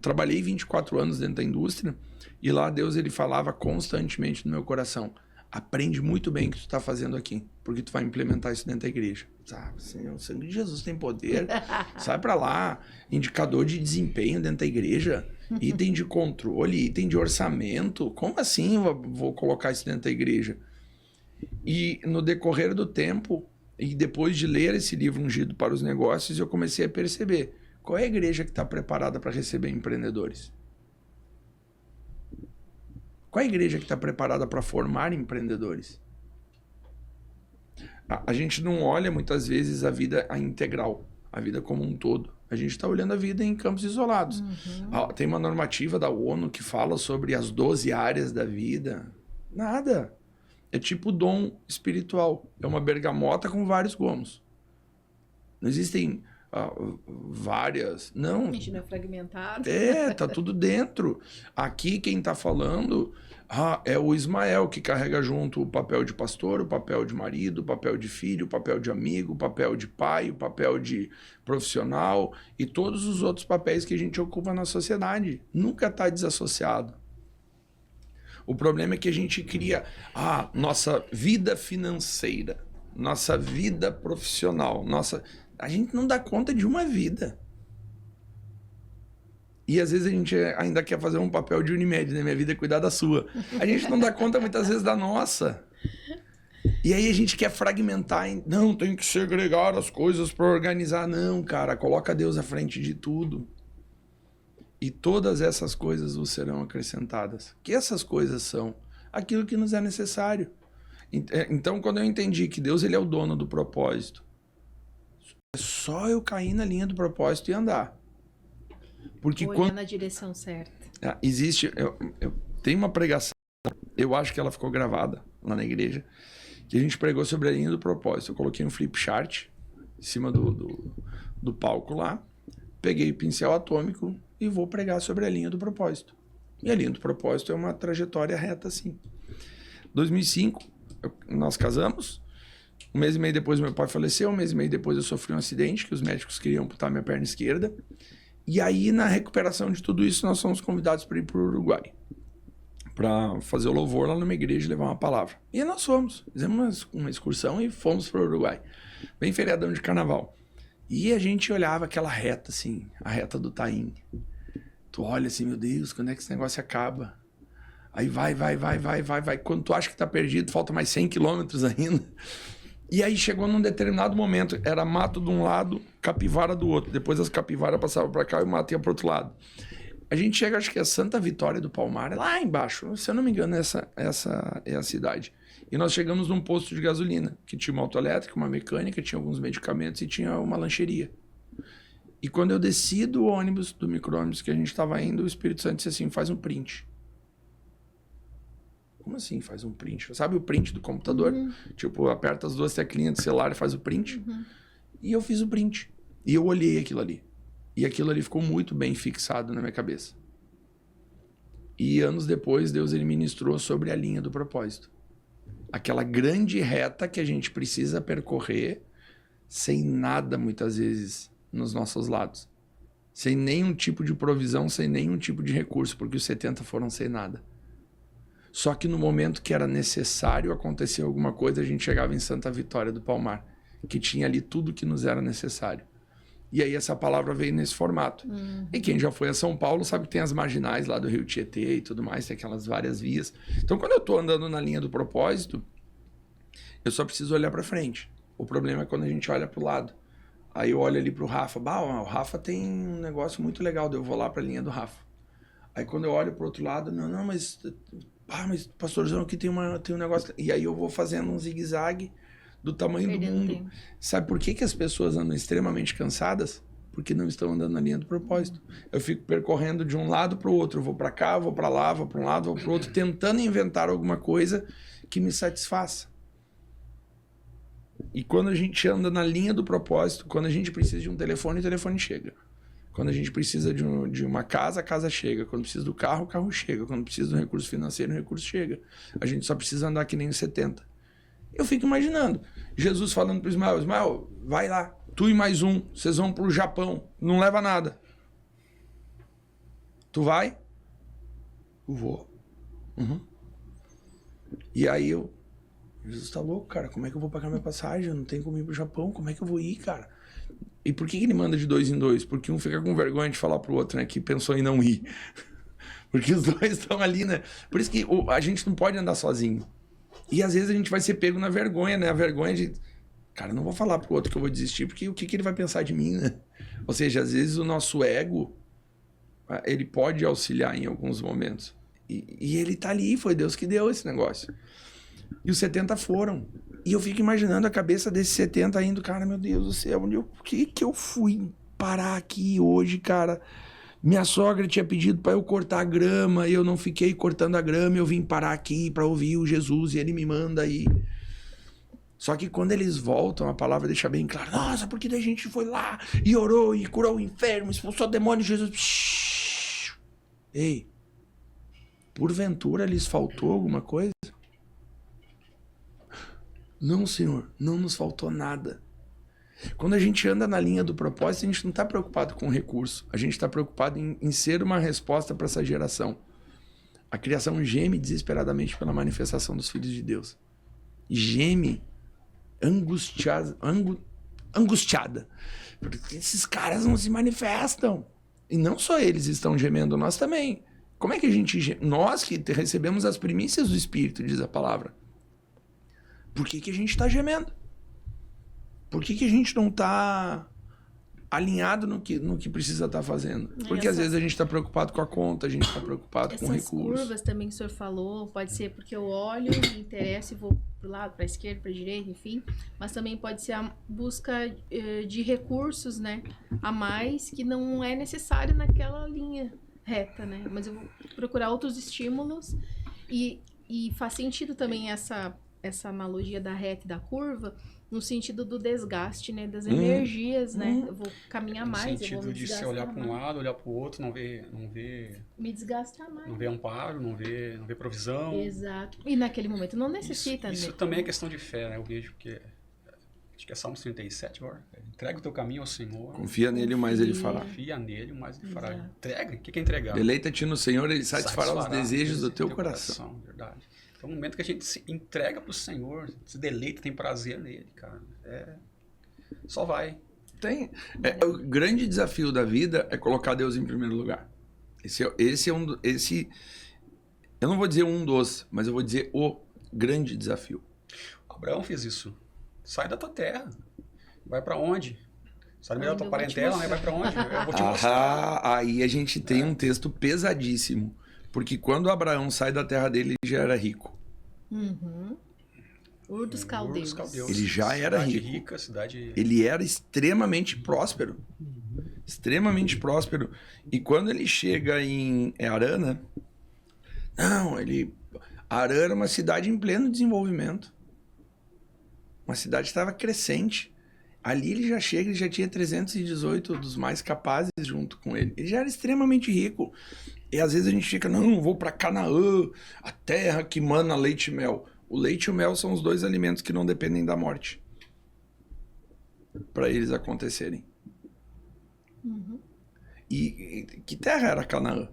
Trabalhei 24 anos dentro da indústria e lá Deus, ele falava constantemente no meu coração: aprende muito bem o que tu tá fazendo aqui, porque tu vai implementar isso dentro da igreja. Sabe, assim, o sangue de Jesus tem poder. Sai pra lá, indicador de desempenho dentro da igreja, item de controle, item de orçamento. Como assim eu vou colocar isso dentro da igreja? E no decorrer do tempo, e depois de ler esse livro Ungido para os Negócios, eu comecei a perceber qual é a igreja que está preparada para receber empreendedores. Qual é a igreja que está preparada para formar empreendedores? A gente não olha muitas vezes a vida integral, a vida como um todo. A gente está olhando a vida em campos isolados. Tem uma normativa da ONU que fala sobre as 12 áreas da vida. Nada. É tipo dom espiritual. É uma bergamota com vários gomos. Não existem várias... Não. A gente não é fragmentado. Tá tudo dentro. Aqui quem tá falando é o Ismael, que carrega junto o papel de pastor, o papel de marido, o papel de filho, o papel de amigo, o papel de pai, o papel de profissional e todos os outros papéis que a gente ocupa na sociedade. Nunca tá desassociado. O problema é que a gente cria nossa vida financeira, nossa vida profissional, a gente não dá conta de uma vida. E às vezes a gente ainda quer fazer um papel de Unimed, né? Minha vida é cuidar da sua. A gente não dá conta muitas vezes da nossa. E aí a gente quer fragmentar. Não, tem que segregar as coisas para organizar. Não, cara, coloca Deus à frente de tudo. E todas essas coisas vos serão acrescentadas. Que essas coisas são aquilo que nos é necessário. Então, quando eu entendi que Deus, ele é o dono do propósito, é só eu cair na linha do propósito e andar. Porque olhar na direção certa. Existe... Eu tenho uma pregação, eu acho que ela ficou gravada lá na igreja, que a gente pregou sobre a linha do propósito. Eu coloquei um flip chart em cima do palco lá, peguei o pincel atômico e vou pregar sobre a linha do propósito. E a linha do propósito é uma trajetória reta assim. 2005, nós casamos. Um mês e meio depois meu pai faleceu. Um mês e meio depois eu sofri um acidente que os médicos queriam amputar minha perna esquerda. E aí, na recuperação de tudo isso, nós fomos convidados para ir para o Uruguai, para fazer o louvor lá numa igreja e levar uma palavra. E nós fomos, fizemos uma excursão e fomos para o Uruguai, bem feriadão de carnaval. E a gente olhava aquela reta assim, a reta do Taim. Tu olha assim, meu Deus, quando é que esse negócio acaba? Aí vai. Quando tu acha que tá perdido, falta mais 100 quilômetros ainda. E aí chegou num determinado momento, era mato de um lado, capivara do outro. Depois as capivaras passavam para cá e o mato ia pro outro lado. A gente chega, acho que é Santa Vitória do Palmar, lá embaixo. Se eu não me engano, essa é a cidade. E nós chegamos num posto de gasolina, que tinha uma autoelétrica, uma mecânica, tinha alguns medicamentos e tinha uma lancheria. E quando eu desci do ônibus, do micro-ônibus que a gente estava indo, o Espírito Santo disse assim, faz um print. Como assim faz um print? Sabe o print do computador? Tipo, aperta as duas teclinhas do celular e faz o print. E eu fiz o print. E eu olhei aquilo ali. E aquilo ali ficou muito bem fixado na minha cabeça. E anos depois, Deus ele ministrou sobre a linha do propósito. Aquela grande reta que a gente precisa percorrer sem nada, muitas vezes, nos nossos lados. Sem nenhum tipo de provisão, sem nenhum tipo de recurso, porque os 70 foram sem nada. Só que no momento que era necessário acontecer alguma coisa, a gente chegava em Santa Vitória do Palmar, que tinha ali tudo que nos era necessário. E aí essa palavra veio nesse formato. E quem já foi a São Paulo sabe que tem as marginais lá do Rio Tietê e tudo mais, tem aquelas várias vias. Então quando eu estou andando na linha do propósito, eu só preciso olhar para frente. O problema é quando a gente olha para o lado. Aí eu olho ali para o Rafa. O Rafa tem um negócio muito legal, eu vou lá para a linha do Rafa. Aí quando eu olho para o outro lado, mas pastorzão, aqui tem um negócio... E aí eu vou fazendo um zigue-zague do tamanho do mundo. Tempo. Sabe por que as pessoas andam extremamente cansadas? Porque não estão andando na linha do propósito. Eu fico percorrendo de um lado para o outro. Eu vou para cá, vou para lá, vou para um lado, vou para o outro, tentando inventar alguma coisa que me satisfaça. E quando a gente anda na linha do propósito, quando a gente precisa de um telefone, o telefone chega. Quando a gente precisa de uma casa, a casa chega. Quando precisa do carro, o carro chega. Quando precisa do recurso financeiro, o recurso chega. A gente só precisa andar que nem os 70. Eu fico imaginando. Jesus falando pro Ismael, Ismael, vai lá, tu e mais um, vocês vão pro Japão, não leva nada. Tu vai? Eu vou. Uhum. E aí Jesus tá louco, cara, como é que eu vou pagar minha passagem? Eu não tenho como ir pro Japão, como é que eu vou ir, cara? E por que ele manda de 2 em 2? Porque um fica com vergonha de falar pro outro, né, que pensou em não ir. Porque os dois estão ali, né? Por isso que a gente não pode andar sozinho. E às vezes a gente vai ser pego na vergonha, né? A vergonha de... Cara, não vou falar pro outro que eu vou desistir, porque o que ele vai pensar de mim, né? Ou seja, às vezes o nosso ego, ele pode auxiliar em alguns momentos. E ele tá ali, foi Deus que deu esse negócio. E os 70 foram. E eu fico imaginando a cabeça desses 70 indo, cara, meu Deus do céu, por que eu fui parar aqui hoje, cara? Minha sogra tinha pedido para eu cortar a grama, e eu não fiquei cortando a grama, eu vim parar aqui para ouvir o Jesus, e ele me manda aí. Só que quando eles voltam, a palavra deixa bem claro, nossa, porque daí a gente foi lá e orou e curou o enfermo, expulsou o demônio, Jesus... Shhh. Ei, porventura lhes faltou alguma coisa? Não, Senhor, não nos faltou nada. Quando a gente anda na linha do propósito, a gente não está preocupado com o recurso. A gente está preocupado em ser uma resposta para essa geração. A criação geme desesperadamente pela manifestação dos filhos de Deus. Geme angustiada. Porque esses caras não se manifestam. E não só eles estão gemendo, nós também. Como é que a gente geme? Nós que recebemos as primícias do Espírito, diz a palavra. Por que a gente está gemendo? Por que a gente não está alinhado no que precisa estar fazendo? Porque às vezes a gente está preocupado com a conta, a gente está preocupado com o recurso. Essas curvas também que o senhor falou, pode ser porque eu olho, me interesso e vou para o lado, para a esquerda, para a direita, enfim. Mas também pode ser a busca de recursos, né, a mais que não é necessário naquela linha reta, né? Mas eu vou procurar outros estímulos e faz sentido também essa analogia da reta e da curva, no sentido do desgaste, né? Das energias, né? Eu vou caminhar mais, no eu vou sentido me de desgastar você olhar para um mais. lado, olhar para o outro, não ver... Me desgastar mais. Não ver amparo, não ver provisão. Exato. E naquele momento não necessita, isso né? também é questão de fé, né? Eu vejo que... Acho que é Salmos 37 agora. Entrega o teu caminho ao Senhor. Confia nele, mas ele fará. Confia nele, mas ele fará. Entrega. O que é entregar? Deleita-te no Senhor, ele satisfará os desejos do teu coração. Verdade. Então, no momento que a gente se entrega pro Senhor, se deleita, tem prazer nele, cara. Só vai. O grande desafio da vida é colocar Deus em primeiro lugar. Esse eu não vou dizer um dos, mas eu vou dizer o grande desafio. Abraão fez isso. Sai da tua terra. Vai pra onde? Sai da tua parentela, mas vai pra onde? Eu vou te mostrar. Aí a gente tem um texto pesadíssimo. Porque quando Abraão sai da terra dele, ele já era rico. Uhum. Ur dos Caldeus. Ele já era rico. Ele era extremamente próspero. Extremamente próspero. E quando ele chega em Harã, né? Harã era uma cidade em pleno desenvolvimento. Uma cidade que estava crescente. Ali ele já chega, ele já tinha 318 dos mais capazes junto com ele. Ele já era extremamente rico. E às vezes a gente fica, não, vou para Canaã, a terra que mana leite e mel. O leite e o mel são os dois alimentos que não dependem da morte para eles acontecerem. Uhum. E que terra era Canaã?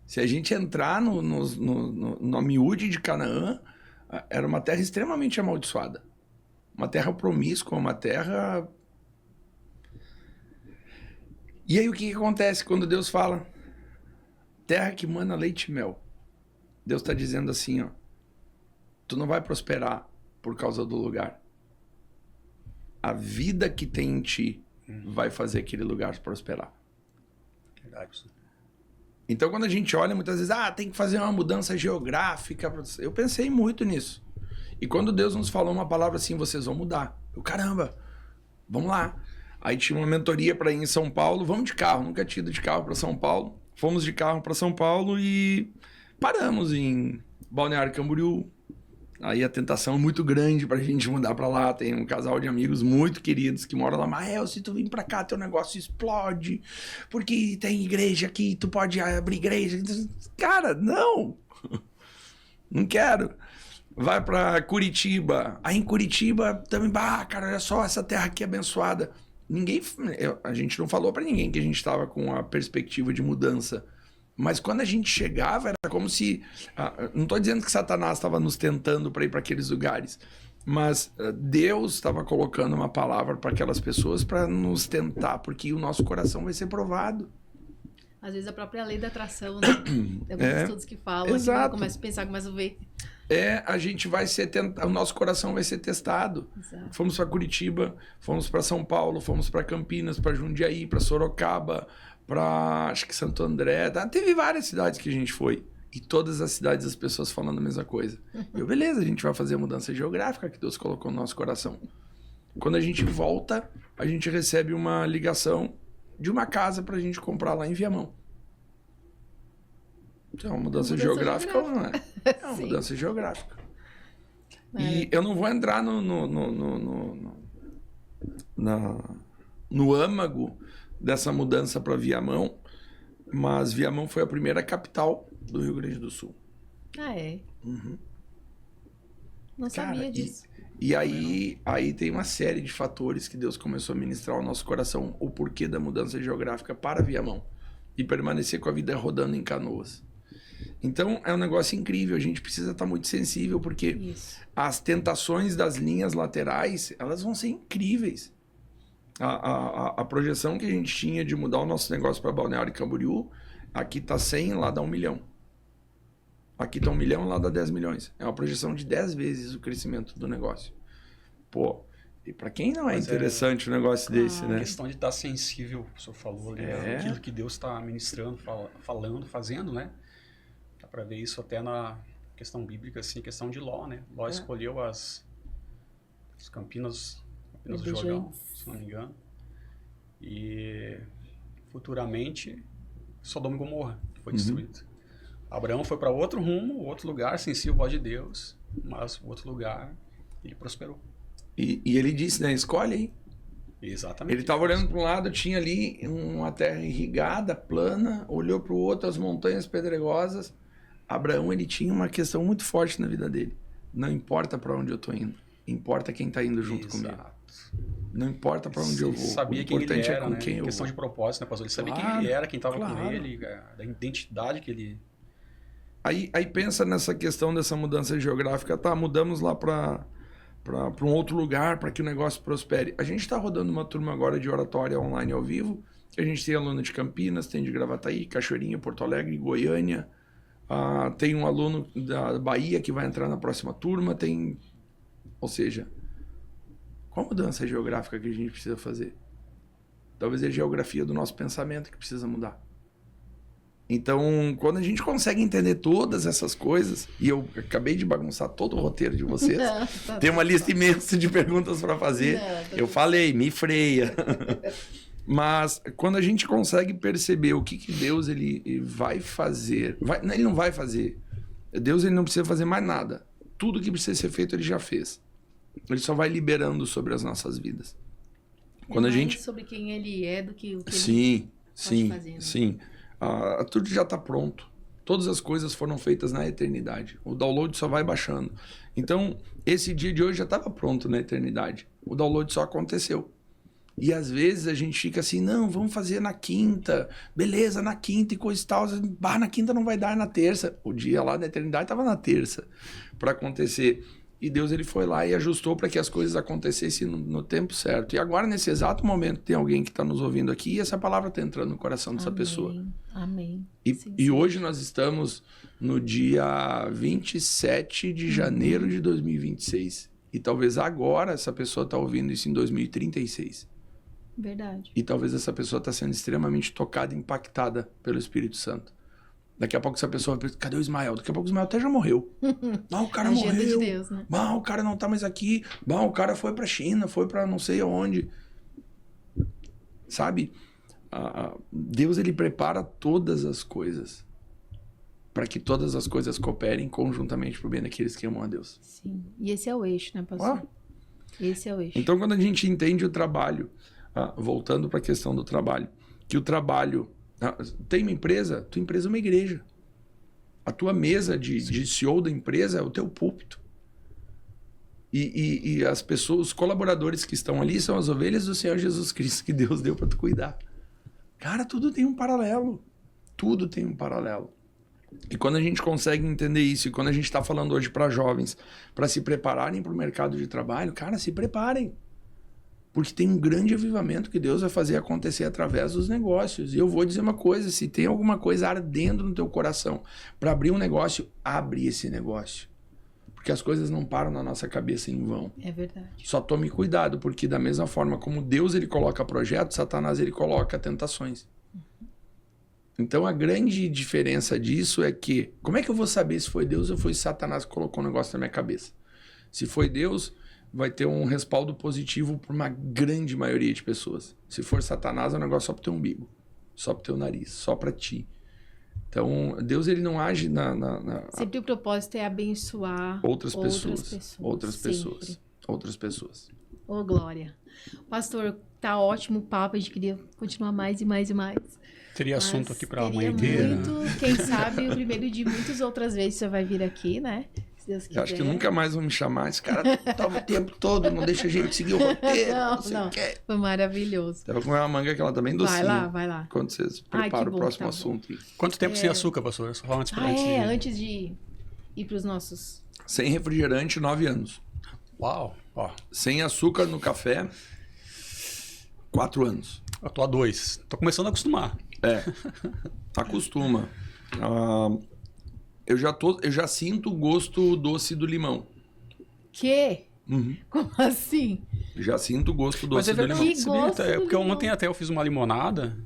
Se a gente entrar no miúde de Canaã, era uma terra extremamente amaldiçoada. Uma terra promíscua, uma terra... E aí o que acontece quando Deus fala? Terra que mana leite e mel. Deus está dizendo assim, ó. Tu não vai prosperar por causa do lugar. A vida que tem em ti vai fazer aquele lugar prosperar. Verdade. Então quando a gente olha muitas vezes, tem que fazer uma mudança geográfica. Eu pensei muito nisso. E quando Deus nos falou uma palavra assim, vocês vão mudar. Caramba, vamos lá. Aí tinha uma mentoria para ir em São Paulo, vamos de carro, nunca tinha ido de carro para São Paulo. Fomos de carro para São Paulo e paramos em Balneário Camboriú. Aí a tentação é muito grande pra gente mudar pra lá. Tem um casal de amigos muito queridos que moram lá. Mael, se tu vir pra cá, teu negócio explode. Porque tem igreja aqui, tu pode abrir igreja. Cara, não! Não quero. vai para Curitiba. Aí em Curitiba também, cara, olha só, essa terra aqui é abençoada. A gente não falou para ninguém que a gente estava com a perspectiva de mudança. Mas quando a gente chegava, era como se... não estou dizendo que Satanás estava nos tentando para ir para aqueles lugares. Mas Deus estava colocando uma palavra para aquelas pessoas para nos tentar, porque o nosso coração vai ser provado. Às vezes a própria lei da atração, né? Tem alguns estudos que falam, exato. Que começa a pensar, começa a ver. A gente vai ser o nosso coração vai ser testado. Exato. Fomos para Curitiba, fomos para São Paulo, fomos para Campinas, para Jundiaí, para Sorocaba, para acho que Santo André. Teve várias cidades que a gente foi. E todas as cidades as pessoas falando a mesma coisa. E beleza, a gente vai fazer a mudança geográfica que Deus colocou no nosso coração. Quando a gente volta, a gente recebe uma ligação de uma casa pra gente comprar lá em Viamão. Então, é uma mudança geográfica ou não é? É uma mudança geográfica. E eu não vou entrar no âmago dessa mudança para Viamão, mas Viamão foi a primeira capital do Rio Grande do Sul. Ah, é? Uhum. Não sabia disso. E aí tem uma série de fatores que Deus começou a ministrar ao nosso coração, o porquê da mudança geográfica para Viamão e permanecer com a vida rodando em Canoas. Então é um negócio incrível, a gente precisa estar muito sensível, porque as tentações das linhas laterais, elas vão ser incríveis. A projeção que a gente tinha de mudar o nosso negócio para Balneário Camboriú, aqui tá 100, lá dá 1 milhão. Aqui tá 1 milhão, lá dá 10 milhões. É uma projeção de 10 vezes o crescimento do negócio. Pô, e para quem não é interessante um negócio desse, né? A questão de estar sensível, o senhor falou, né? Aquilo que Deus está ministrando, falando, fazendo, né? Dá para ver isso até na questão bíblica, assim, questão de Ló, né? Ló escolheu as Campinas do Jordão, se não me engano. E futuramente Sodoma e Gomorra foi destruído. Abraão foi para outro rumo, outro lugar, sensível à voz de Deus, mas outro lugar ele prosperou. E ele disse, né? Escolhe aí. Exatamente. Ele estava olhando para um lado, tinha ali uma terra irrigada, plana, olhou para o outro, as montanhas pedregosas. Abraão, ele tinha uma questão muito forte na vida dele. Não importa para onde eu estou indo, importa quem está indo junto comigo. Não importa para onde eu vou. Sabia o importante quem ele era, é com quem eu vou. Questão de propósito, né, pastor? Ele sabia quem ele era, quem estava com ele, da identidade que ele... Aí pensa nessa questão dessa mudança geográfica. Tá, mudamos lá para um outro lugar para que o negócio prospere. A gente está rodando uma turma agora de oratória online ao vivo. A gente tem aluno de Campinas, tem de Gravataí, Cachoeirinha, Porto Alegre, Goiânia. Tem um aluno da Bahia que vai entrar na próxima turma. Ou seja, qual mudança geográfica que a gente precisa fazer? Talvez é a geografia do nosso pensamento que precisa mudar. Então, quando a gente consegue entender todas essas coisas, e eu acabei de bagunçar todo o roteiro de vocês, tem uma lista imensa de perguntas para fazer. Eu falei, me freia. Mas quando a gente consegue perceber o que Deus ele vai fazer, ele não vai fazer. Deus ele não precisa fazer mais nada. Tudo que precisa ser feito ele já fez. Ele só vai liberando sobre as nossas vidas. Quando a gente sobre quem ele é do que o que ele pode fazer, né? Sim. Tudo já está pronto. Todas as coisas foram feitas na eternidade. O download só vai baixando. Então, esse dia de hoje já estava pronto na eternidade. O download só aconteceu. E às vezes a gente fica assim, não, vamos fazer na quinta. Beleza, na quinta e coisa e tal. Na quinta não vai dar, na terça. O dia lá da eternidade estava na terça para acontecer. E Deus ele foi lá e ajustou para que as coisas acontecessem no tempo certo. E agora, nesse exato momento, tem alguém que está nos ouvindo aqui e essa palavra está entrando no coração dessa pessoa. Amém. E hoje nós estamos no dia 27 de janeiro de 2026. E talvez agora essa pessoa está ouvindo isso em 2036. Verdade. E talvez essa pessoa está sendo extremamente tocada e impactada pelo Espírito Santo. Daqui a pouco essa pessoa vai perguntar, cadê o Ismael? Daqui a pouco o Ismael até já morreu. Não, o cara morreu. De Deus, né? Não, o cara não tá mais aqui. Não, o cara foi pra China, foi pra não sei aonde. Sabe? Deus, ele prepara todas as coisas para que todas as coisas cooperem conjuntamente pro bem daqueles que amam a Deus. Sim. E esse é o eixo, né, pastor? Esse é o eixo. Então, quando a gente entende o trabalho, voltando para a questão do trabalho, que o trabalho... tem uma empresa, tua empresa é uma igreja. A tua mesa de CEO da empresa é o teu púlpito. E as pessoas, os colaboradores que estão ali são as ovelhas do Senhor Jesus Cristo que Deus deu para tu cuidar. Cara, tudo tem um paralelo. Tudo tem um paralelo. E quando a gente consegue entender isso, e quando a gente está falando hoje para jovens, para se prepararem para o mercado de trabalho, cara, se preparem. Porque tem um grande avivamento que Deus vai fazer acontecer através dos negócios. E eu vou dizer uma coisa, se tem alguma coisa ardendo no teu coração para abrir um negócio, abre esse negócio. Porque as coisas não param na nossa cabeça em vão. É verdade. Só tome cuidado, porque da mesma forma como Deus ele coloca projetos, Satanás ele coloca tentações. Então a grande diferença disso é que, como é que eu vou saber se foi Deus ou foi Satanás que colocou um negócio na minha cabeça? Se foi Deus, vai ter um respaldo positivo para uma grande maioria de pessoas. Se for Satanás, é um negócio só para o teu umbigo, só para o teu nariz, só para ti. Então, Deus ele não age Sempre o propósito é abençoar outras pessoas. Ô, glória. Pastor, tá ótimo o papo, a gente queria continuar mais e mais e mais. Teria assunto aqui para amanhã teria inteira. muito, quem sabe o primeiro de muitas outras vezes você vai vir aqui, né? Se Deus quiser. Eu acho que nunca mais vão me chamar. Esse cara toma o tempo todo, não deixa a gente seguir o roteiro. Não. Foi maravilhoso. Eu vou comer uma manga que ela tá bem docinha. Vai lá. Quando vocês Ai, preparam que o bom, próximo tá assunto. Quanto tempo sem açúcar, pastor? Só antes, Antes de ir para os nossos... Sem refrigerante, 9 anos. Uau, ó. Sem açúcar no café, 4 anos. Eu tô a 2. Tô começando a acostumar. Acostuma. Eu já sinto o gosto doce do limão. Que? Uhum. Como assim? Já sinto o gosto doce do limão. Que gosto Porque do limão. ontem até eu fiz uma limonada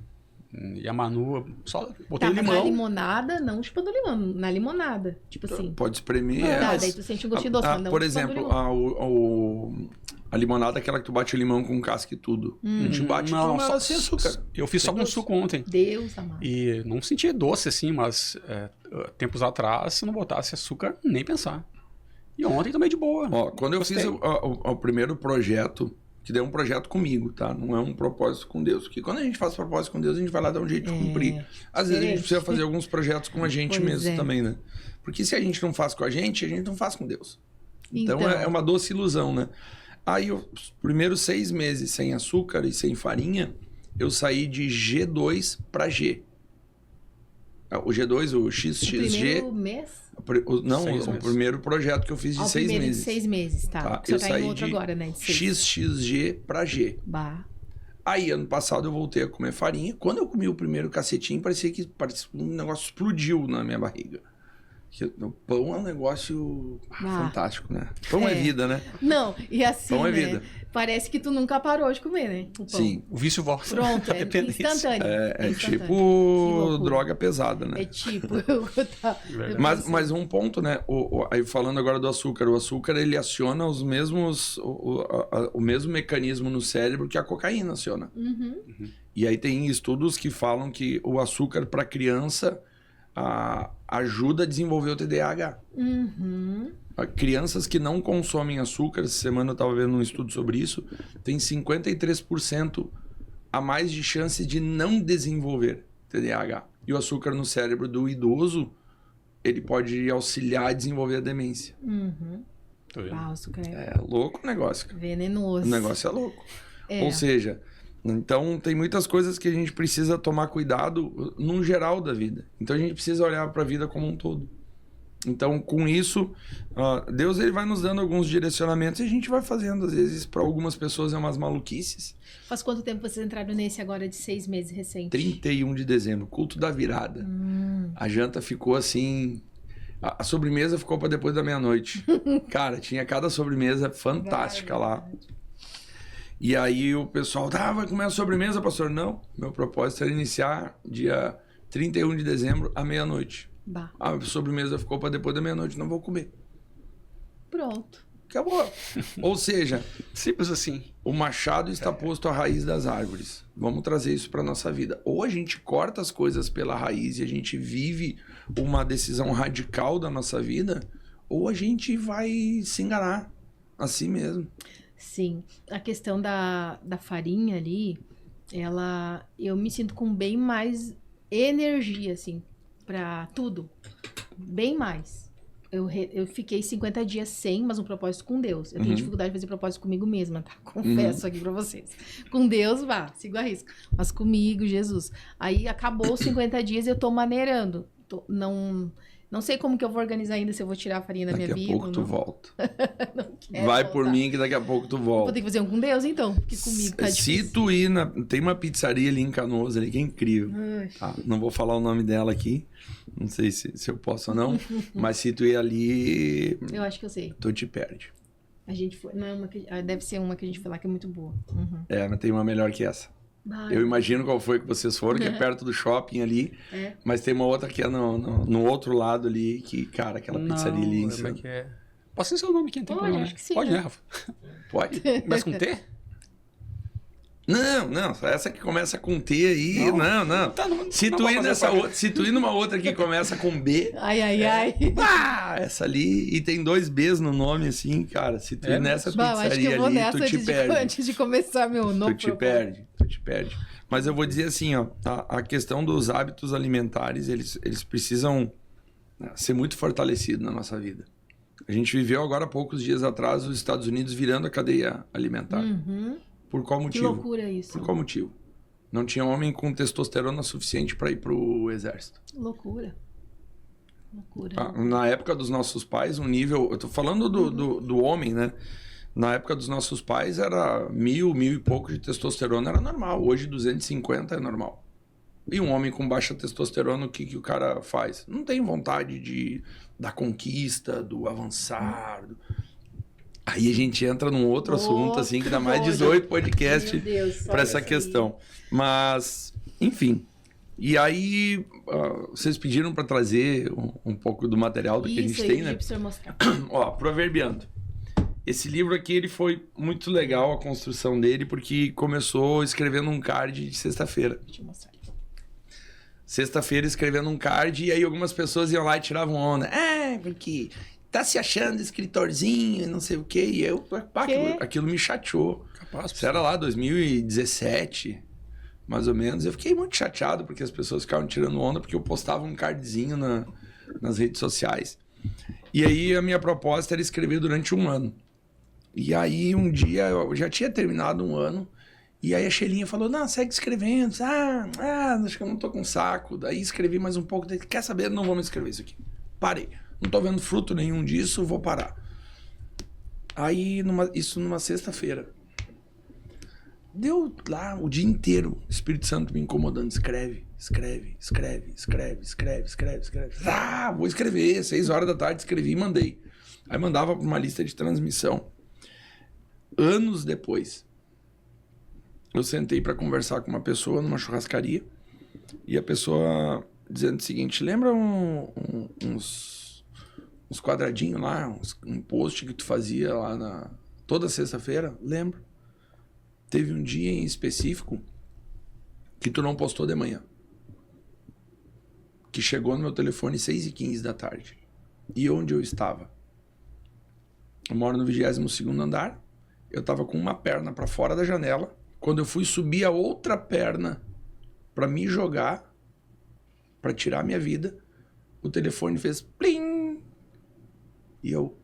e a Manu só botei Tá, mas limão. na limonada, não chupando limão, na limonada. Tipo assim. Pode espremer. Tá, daí tu sente um gostinho doce, mas não por chupando exemplo, limão. a limonada é aquela que tu bate o limão com casca e tudo. A gente bate Não, tudo, só mas sem açúcar. Eu fiz só com suco ontem. Deus amado. E não senti doce assim, mas tempos atrás, se não botasse açúcar, nem pensar. E ontem também de boa. Ó, quando eu Gostei. fiz o primeiro projeto, que deu um projeto comigo, tá? Não é um propósito com Deus. Porque quando a gente faz propósito com Deus, a gente vai lá dar um jeito de cumprir. Às vezes a gente precisa fazer alguns projetos com a gente Pois mesmo é. também, né? Porque se a gente não faz com a gente não faz com Deus. Então é uma doce ilusão, né? Aí os primeiros 6 meses sem açúcar e sem farinha, eu saí de G2 para G. O G2, o XXG... Primeiro mês? Não, 6 o meses. primeiro projeto que eu fiz de 6 primeiro meses. de 6 meses, tá. Tá? Você Eu tá saí em outro de agora, né? De 6. XXG para G. Bah. Aí, ano passado, eu voltei a comer farinha. Quando eu comi o primeiro cacetinho, parecia um negócio explodiu na minha barriga. O pão é um negócio fantástico, né? Pão é vida, né? Não, e assim, Pão é né? vida. Parece que tu nunca parou de comer, né? O pão. Sim. O vício volta. Pronto, A é dependência. instantâneo. É instantâneo. Que tipo loucura. droga pesada, né? É tipo... Mas um ponto, né? Aí falando agora do açúcar. O açúcar, ele aciona os mesmos... O mesmo mecanismo no cérebro que a cocaína aciona. E aí tem estudos que falam que o açúcar para criança ajuda a desenvolver o TDAH. Crianças que não consomem açúcar, essa semana eu estava vendo um estudo sobre isso, tem 53% a mais de chance de não desenvolver TDAH. E o açúcar no cérebro do idoso, ele pode auxiliar a desenvolver a demência. Tô vendo. Ah, o açúcar É louco o negócio, cara. venenoso. O negócio é louco. Ou seja, então tem muitas coisas que a gente precisa tomar cuidado no geral da vida. Então a gente precisa olhar para a vida como um todo. Então, com isso, Deus ele vai nos dando alguns direcionamentos e a gente vai fazendo. Às vezes, para algumas pessoas é umas maluquices. Faz quanto tempo vocês entraram nesse agora de 6 meses recente? 31 de dezembro, culto da virada. A janta ficou assim... A sobremesa ficou para depois da meia-noite. Cara, tinha cada sobremesa fantástica lá. E aí o pessoal, vai comer a sobremesa, pastor? Não, meu propósito era iniciar dia 31 de dezembro à meia-noite. Bah. A sobremesa ficou para depois da meia-noite, não vou comer. Pronto. Acabou. Ou seja, Simples assim. o machado está posto à raiz das árvores. Vamos trazer isso para nossa vida. Ou a gente corta as coisas pela raiz e a gente vive uma decisão radical da nossa vida, ou a gente vai se enganar assim mesmo. Sim. A questão da farinha ali, eu me sinto com bem mais energia, assim, pra tudo. Bem mais. eu fiquei 50 dias sem, mas um propósito com Deus. Eu tenho dificuldade de fazer propósito comigo mesma, tá? Confesso aqui pra vocês. Com Deus, sigo a risco. Mas comigo, Jesus. Aí acabou os 50 dias e eu tô maneirando. Não sei como que eu vou organizar ainda, se eu vou tirar a farinha da minha vida. Daqui a pouco tu volta. Não quero Vai voltar. por mim que daqui a pouco tu volta. Vou ter que fazer um com Deus, então, porque comigo tá difícil. Se tu ir tem uma pizzaria ali em Canoas ali que é incrível. Tá? Não vou falar o nome dela aqui. Não sei se eu posso ou não. Mas se tu ir ali... Eu acho que eu sei. Tu te perde. A gente foi... Não é uma que, deve ser uma que a gente foi lá que é muito boa. Mas tem uma melhor que essa. Eu imagino qual foi que vocês foram, que é perto do shopping ali. Mas tem uma outra que é no outro lado ali, que, cara, aquela pizzaria ali. Como é que é? Posso ser seu nome aqui, não tem problema, acho que sim, Pode, né? né, Rafa? Pode? Começa com T? Não, essa que começa com T aí, não. Tá, Se tu ir nessa outra, se tu ir numa outra que começa com B, Ai. essa ali, e tem 2 Bs no nome, assim, cara, se tu ir nessa Acho que pizzaria eu vou ali, nessa tu te perde. antes de começar meu novo Tu te perde. Mas eu vou dizer assim, ó, a questão dos hábitos alimentares, eles precisam ser muito fortalecidos na nossa vida. A gente viveu agora há poucos dias atrás os Estados Unidos virando a cadeia alimentar. Por qual Que motivo? loucura isso. Por qual motivo? Não tinha homem com testosterona suficiente para ir pro exército. Loucura. Na época dos nossos pais, um nível... Eu tô falando do homem, né? Na época dos nossos pais era 1.000 e pouco de testosterona, era normal. Hoje 250 é normal. E um homem com baixa testosterona, o que o cara faz? Não tem vontade da conquista, do avançar. Aí a gente entra num outro assunto, assim, que dá mais 18 podcasts para essa questão. Mas, enfim. E aí, vocês pediram para trazer um pouco do material do que a gente tem, né? Ó, Proverbiando. Esse livro aqui, ele foi muito legal, a construção dele, porque começou escrevendo um card de sexta-feira. Deixa eu mostrar. Sexta-feira escrevendo um card, e aí algumas pessoas iam lá e tiravam onda. Porque tá se achando escritorzinho, não sei o quê. E eu, aquilo me chateou. Capaz. Isso era lá, 2017, mais ou menos. Eu fiquei muito chateado, porque as pessoas ficavam tirando onda, porque eu postava um cardzinho nas redes sociais. E aí a minha proposta era escrever durante um ano. E aí um dia, eu já tinha terminado um ano, e aí a Shelinha falou, não, segue escrevendo. Acho que eu não tô com saco. Daí escrevi mais um pouco. Daí, quer saber? Não vou mais escrever isso aqui. Parei. Não tô vendo fruto nenhum disso, vou parar. Aí, isso numa sexta-feira. Deu lá o dia inteiro o Espírito Santo me incomodando. Escreve. Vou escrever. 6 horas da tarde escrevi e mandei. Aí mandava para uma lista de transmissão. Anos depois, eu sentei para conversar com uma pessoa numa churrascaria. E a pessoa dizendo o seguinte, lembra uns quadradinhos lá, um post que tu fazia lá toda sexta-feira? Lembro. Teve um dia em específico que tu não postou de manhã. Que chegou no meu telefone 6h15 da tarde. E onde eu estava? Eu moro no 22º andar. Eu estava com uma perna para fora da janela. Quando eu fui subir a outra perna para me jogar, para tirar a minha vida, o telefone fez plim. E eu,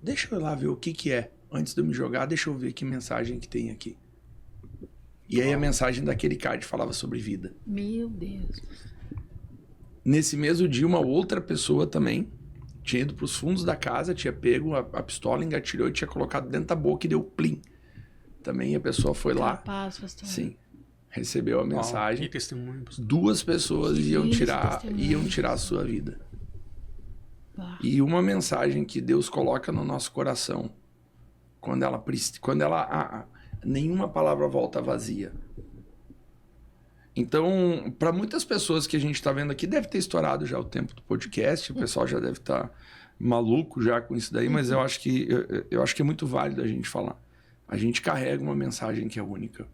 deixa eu lá ver o que é. Antes de eu me jogar, deixa eu ver que mensagem que tem aqui. E aí a mensagem daquele card falava sobre vida. Meu Deus. Nesse mesmo dia, uma outra pessoa também tinha ido para os fundos da casa, tinha pego a pistola, engatilhou e tinha colocado dentro da boca e deu plim. Também a pessoa foi lá. Capaz, pastor. Sim. Recebeu a mensagem. Que testemunho, pastor. 2 pessoas iam tirar a sua vida. E uma mensagem que Deus coloca no nosso coração, quando nenhuma palavra volta vazia. Então, para muitas pessoas que a gente está vendo aqui, deve ter estourado já o tempo do podcast, o pessoal já deve estar maluco já com isso daí, mas eu acho que é muito válido a gente falar. A gente carrega uma mensagem que é única.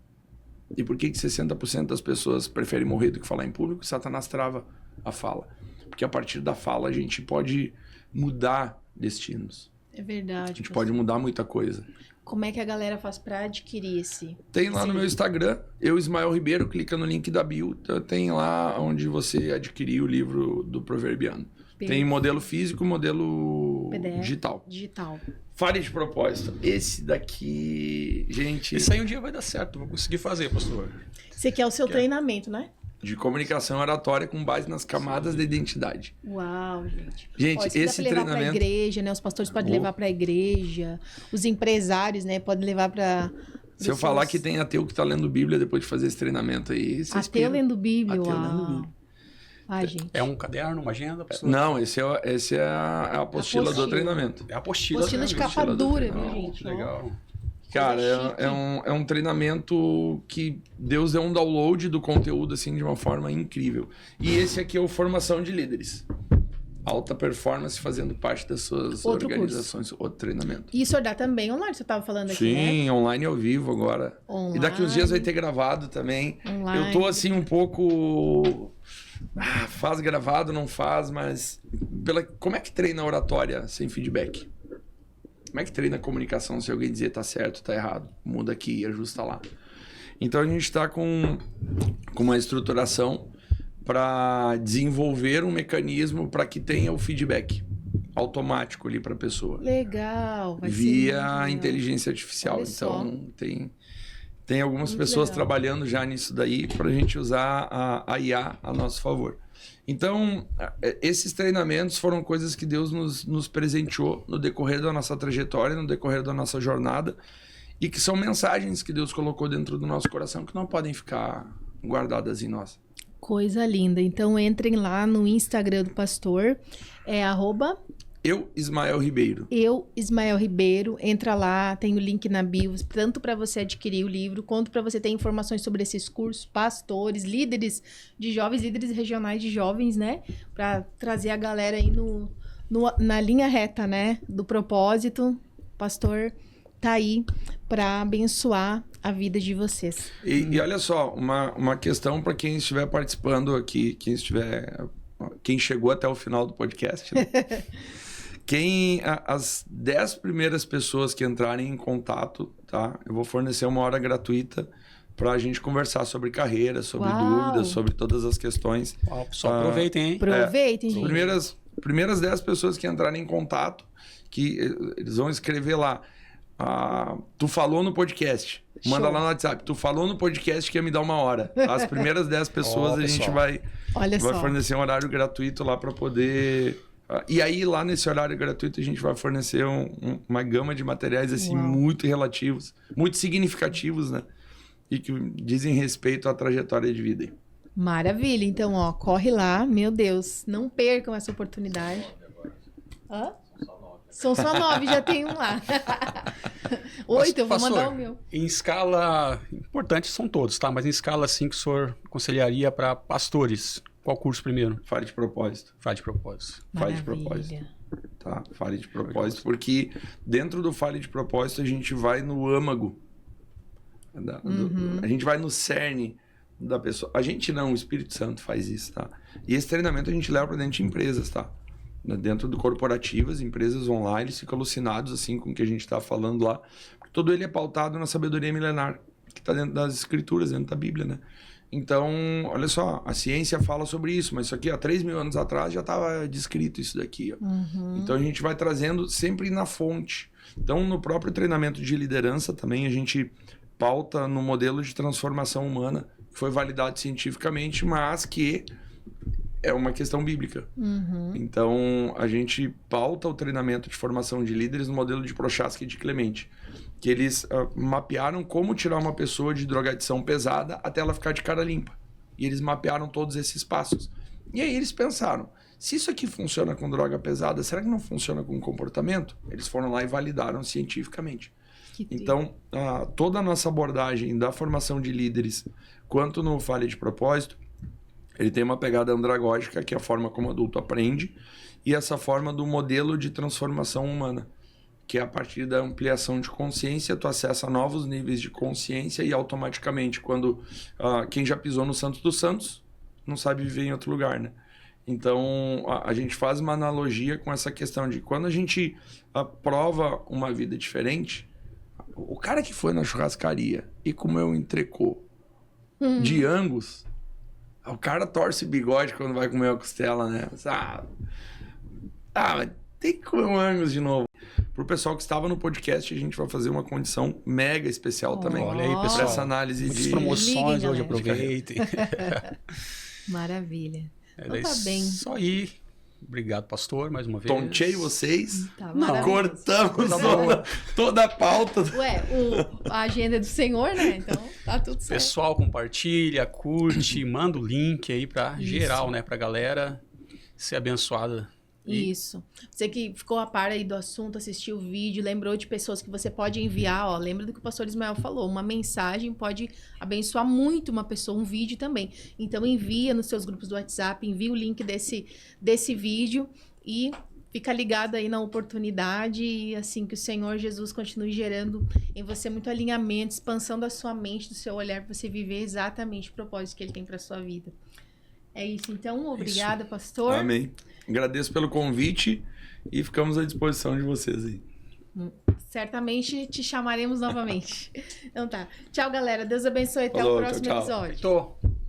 E por que 60% das pessoas preferem morrer do que falar em público? Satanás trava a fala. Porque a partir da fala a gente pode mudar destinos. É verdade. A gente pode mudar muita coisa. Como é que a galera faz para adquirir esse? Tem lá no meu Instagram, Ismael Ribeiro, clica no link da bio, tem lá onde você adquirir o livro do Proverbiando. Tem modelo físico e modelo PDF, digital. Digital. Fale de propósito. Esse daqui, gente... Isso aí um dia vai dar certo, vou conseguir fazer, pastor. Você quer o seu treinamento, né? De comunicação oratória com base nas camadas da identidade. Uau, gente. Gente, Isso esse dá pra levar treinamento... pra igreja, né? Os pastores podem levar pra igreja. Os empresários, né? Podem levar pra... Se eu falar que tem ateu que tá lendo Bíblia depois de fazer esse treinamento aí... Ateu lendo Bíblia, Ateu uau. lendo Bíblia. Ai, gente. É um caderno, uma agenda, pastor? Não, esse é a apostila do treinamento. É a apostila. Apostila de capa apostila do dura, viu, treinamento. gente? Que legal. Cara, Coisa é um treinamento que Deus deu um download do conteúdo assim de uma forma incrível. E esse aqui é o Formação de Líderes. Alta performance fazendo parte das suas Outro organizações, outro treinamento. E isso dá também online, você estava falando aqui, né? Sim, online e ao vivo agora. Online. E daqui uns dias vai ter gravado também. Online. Eu tô assim um pouco... faz gravado, não faz, mas... Como é que treina a oratória sem feedback? Como é que treina a comunicação se alguém dizer tá certo, tá errado? Muda aqui, ajusta lá. Então a gente está com uma estruturação para desenvolver um mecanismo para que tenha o feedback automático ali para a pessoa. Legal. Vai ser Via muito legal. inteligência artificial. Olha só. Então tem algumas Muito pessoas legal. trabalhando já nisso daí para a gente usar a IA a nosso favor. Então, esses treinamentos foram coisas que Deus nos presenteou no decorrer da nossa trajetória, no decorrer da nossa jornada, e que são mensagens que Deus colocou dentro do nosso coração que não podem ficar guardadas em nós. Coisa linda. Então entrem lá no Instagram do pastor, é Ismael Ribeiro. Ismael Ribeiro. Entra lá, tem o link na bio, tanto para você adquirir o livro, quanto para você ter informações sobre esses cursos, pastores, líderes de jovens, líderes regionais de jovens, né? Para trazer a galera aí na linha reta, né? Do propósito. O pastor tá aí para abençoar a vida de vocês. E olha só, uma questão para quem estiver participando aqui, quem chegou até o final do podcast, né? As 10 primeiras pessoas que entrarem em contato, tá? Eu vou fornecer uma hora gratuita para a gente conversar sobre carreira, sobre dúvidas, sobre todas as questões. Só aproveitem, hein? Aproveitem, gente. Primeiras 10 pessoas que entrarem em contato, que eles vão escrever lá. Tu falou no podcast. Manda Show. lá no WhatsApp. Tu falou no podcast que ia me dar uma hora. As primeiras 10 pessoas a gente vai fornecer um horário gratuito lá para poder... E aí, lá nesse horário gratuito, a gente vai fornecer uma gama de materiais assim muito relativos, muito significativos, né? E que dizem respeito à trajetória de vida. Maravilha. Então, corre lá. Meu Deus, não percam essa oportunidade. Hã? São só 9, já tem um lá. 8, eu vou mandar o meu. Em escala, importante são todos, tá? Mas em escala assim que o senhor aconselharia para pastores, qual curso primeiro? Fale de propósito. Fale de propósito. Fale de propósito. Tá? Fale de propósito, porque dentro do Fale de propósito a gente vai no âmago. A gente vai no cerne da pessoa. A gente não, o Espírito Santo faz isso, tá? E esse treinamento a gente leva para dentro de empresas, tá? Dentro do corporativas, empresas online, eles ficam alucinados assim com o que a gente está falando lá. Porque todo ele é pautado na sabedoria milenar, que está dentro das escrituras, dentro da Bíblia, né? Então, olha só, a ciência fala sobre isso, mas isso aqui há 3.000 anos atrás já estava descrito isso daqui. Ó. Então a gente vai trazendo sempre na fonte. Então, no próprio treinamento de liderança também, a gente pauta no modelo de transformação humana, que foi validado cientificamente, mas que é uma questão bíblica. Então, a gente pauta o treinamento de formação de líderes no modelo de Prochaska e de Clemente, que eles mapearam como tirar uma pessoa de drogadição pesada até ela ficar de cara limpa. E eles mapearam todos esses passos. E aí eles pensaram, se isso aqui funciona com droga pesada, será que não funciona com comportamento? Eles foram lá e validaram cientificamente. Então, toda a nossa abordagem da formação de líderes, quanto no Fale de Propósito, ele tem uma pegada andragógica, que é a forma como o adulto aprende, e essa forma do modelo de transformação humana, que é a partir da ampliação de consciência, tu acessa novos níveis de consciência e automaticamente, quando quem já pisou no Santo dos Santos, não sabe viver em outro lugar, né? Então, a gente faz uma analogia com essa questão de quando a gente prova uma vida diferente, o cara que foi na churrascaria e comeu um entrecô de Angus, o cara torce bigode quando vai comer uma costela, né? Mas tem que comer um Angus de novo. Pro pessoal que estava no podcast, a gente vai fazer uma condição mega especial também. Olha aí, Pra pessoal. essa análise Muitas de... promoções Liguem, hoje, galera. aproveitem. Maravilha. Então É tá bem. Só aí. Obrigado, pastor, mais uma vez. Tontei vocês. Tá Não, maravilhoso. Cortamos Tá bom. toda a pauta. Ué, a agenda é do Senhor, né? Então tá tudo certo. Pessoal, compartilha, curte, manda o link aí pra Isso. geral, né? Pra galera ser abençoada. Isso. Você que ficou a par aí do assunto, assistiu o vídeo, lembrou de pessoas que você pode enviar, ó. Lembra do que o pastor Ismael falou. Uma mensagem pode abençoar muito uma pessoa, um vídeo também. Então envia nos seus grupos do WhatsApp, envia o link desse vídeo e fica ligado aí na oportunidade e assim que o Senhor Jesus continue gerando em você muito alinhamento, expansão da sua mente, do seu olhar, para você viver exatamente o propósito que ele tem para sua vida. É isso, então. Obrigada, pastor. Amém. Agradeço pelo convite e ficamos à disposição de vocês aí. Certamente te chamaremos novamente. Então tá. Tchau, galera. Deus abençoe. Até Falou, o próximo tchau, tchau. episódio. Feitou.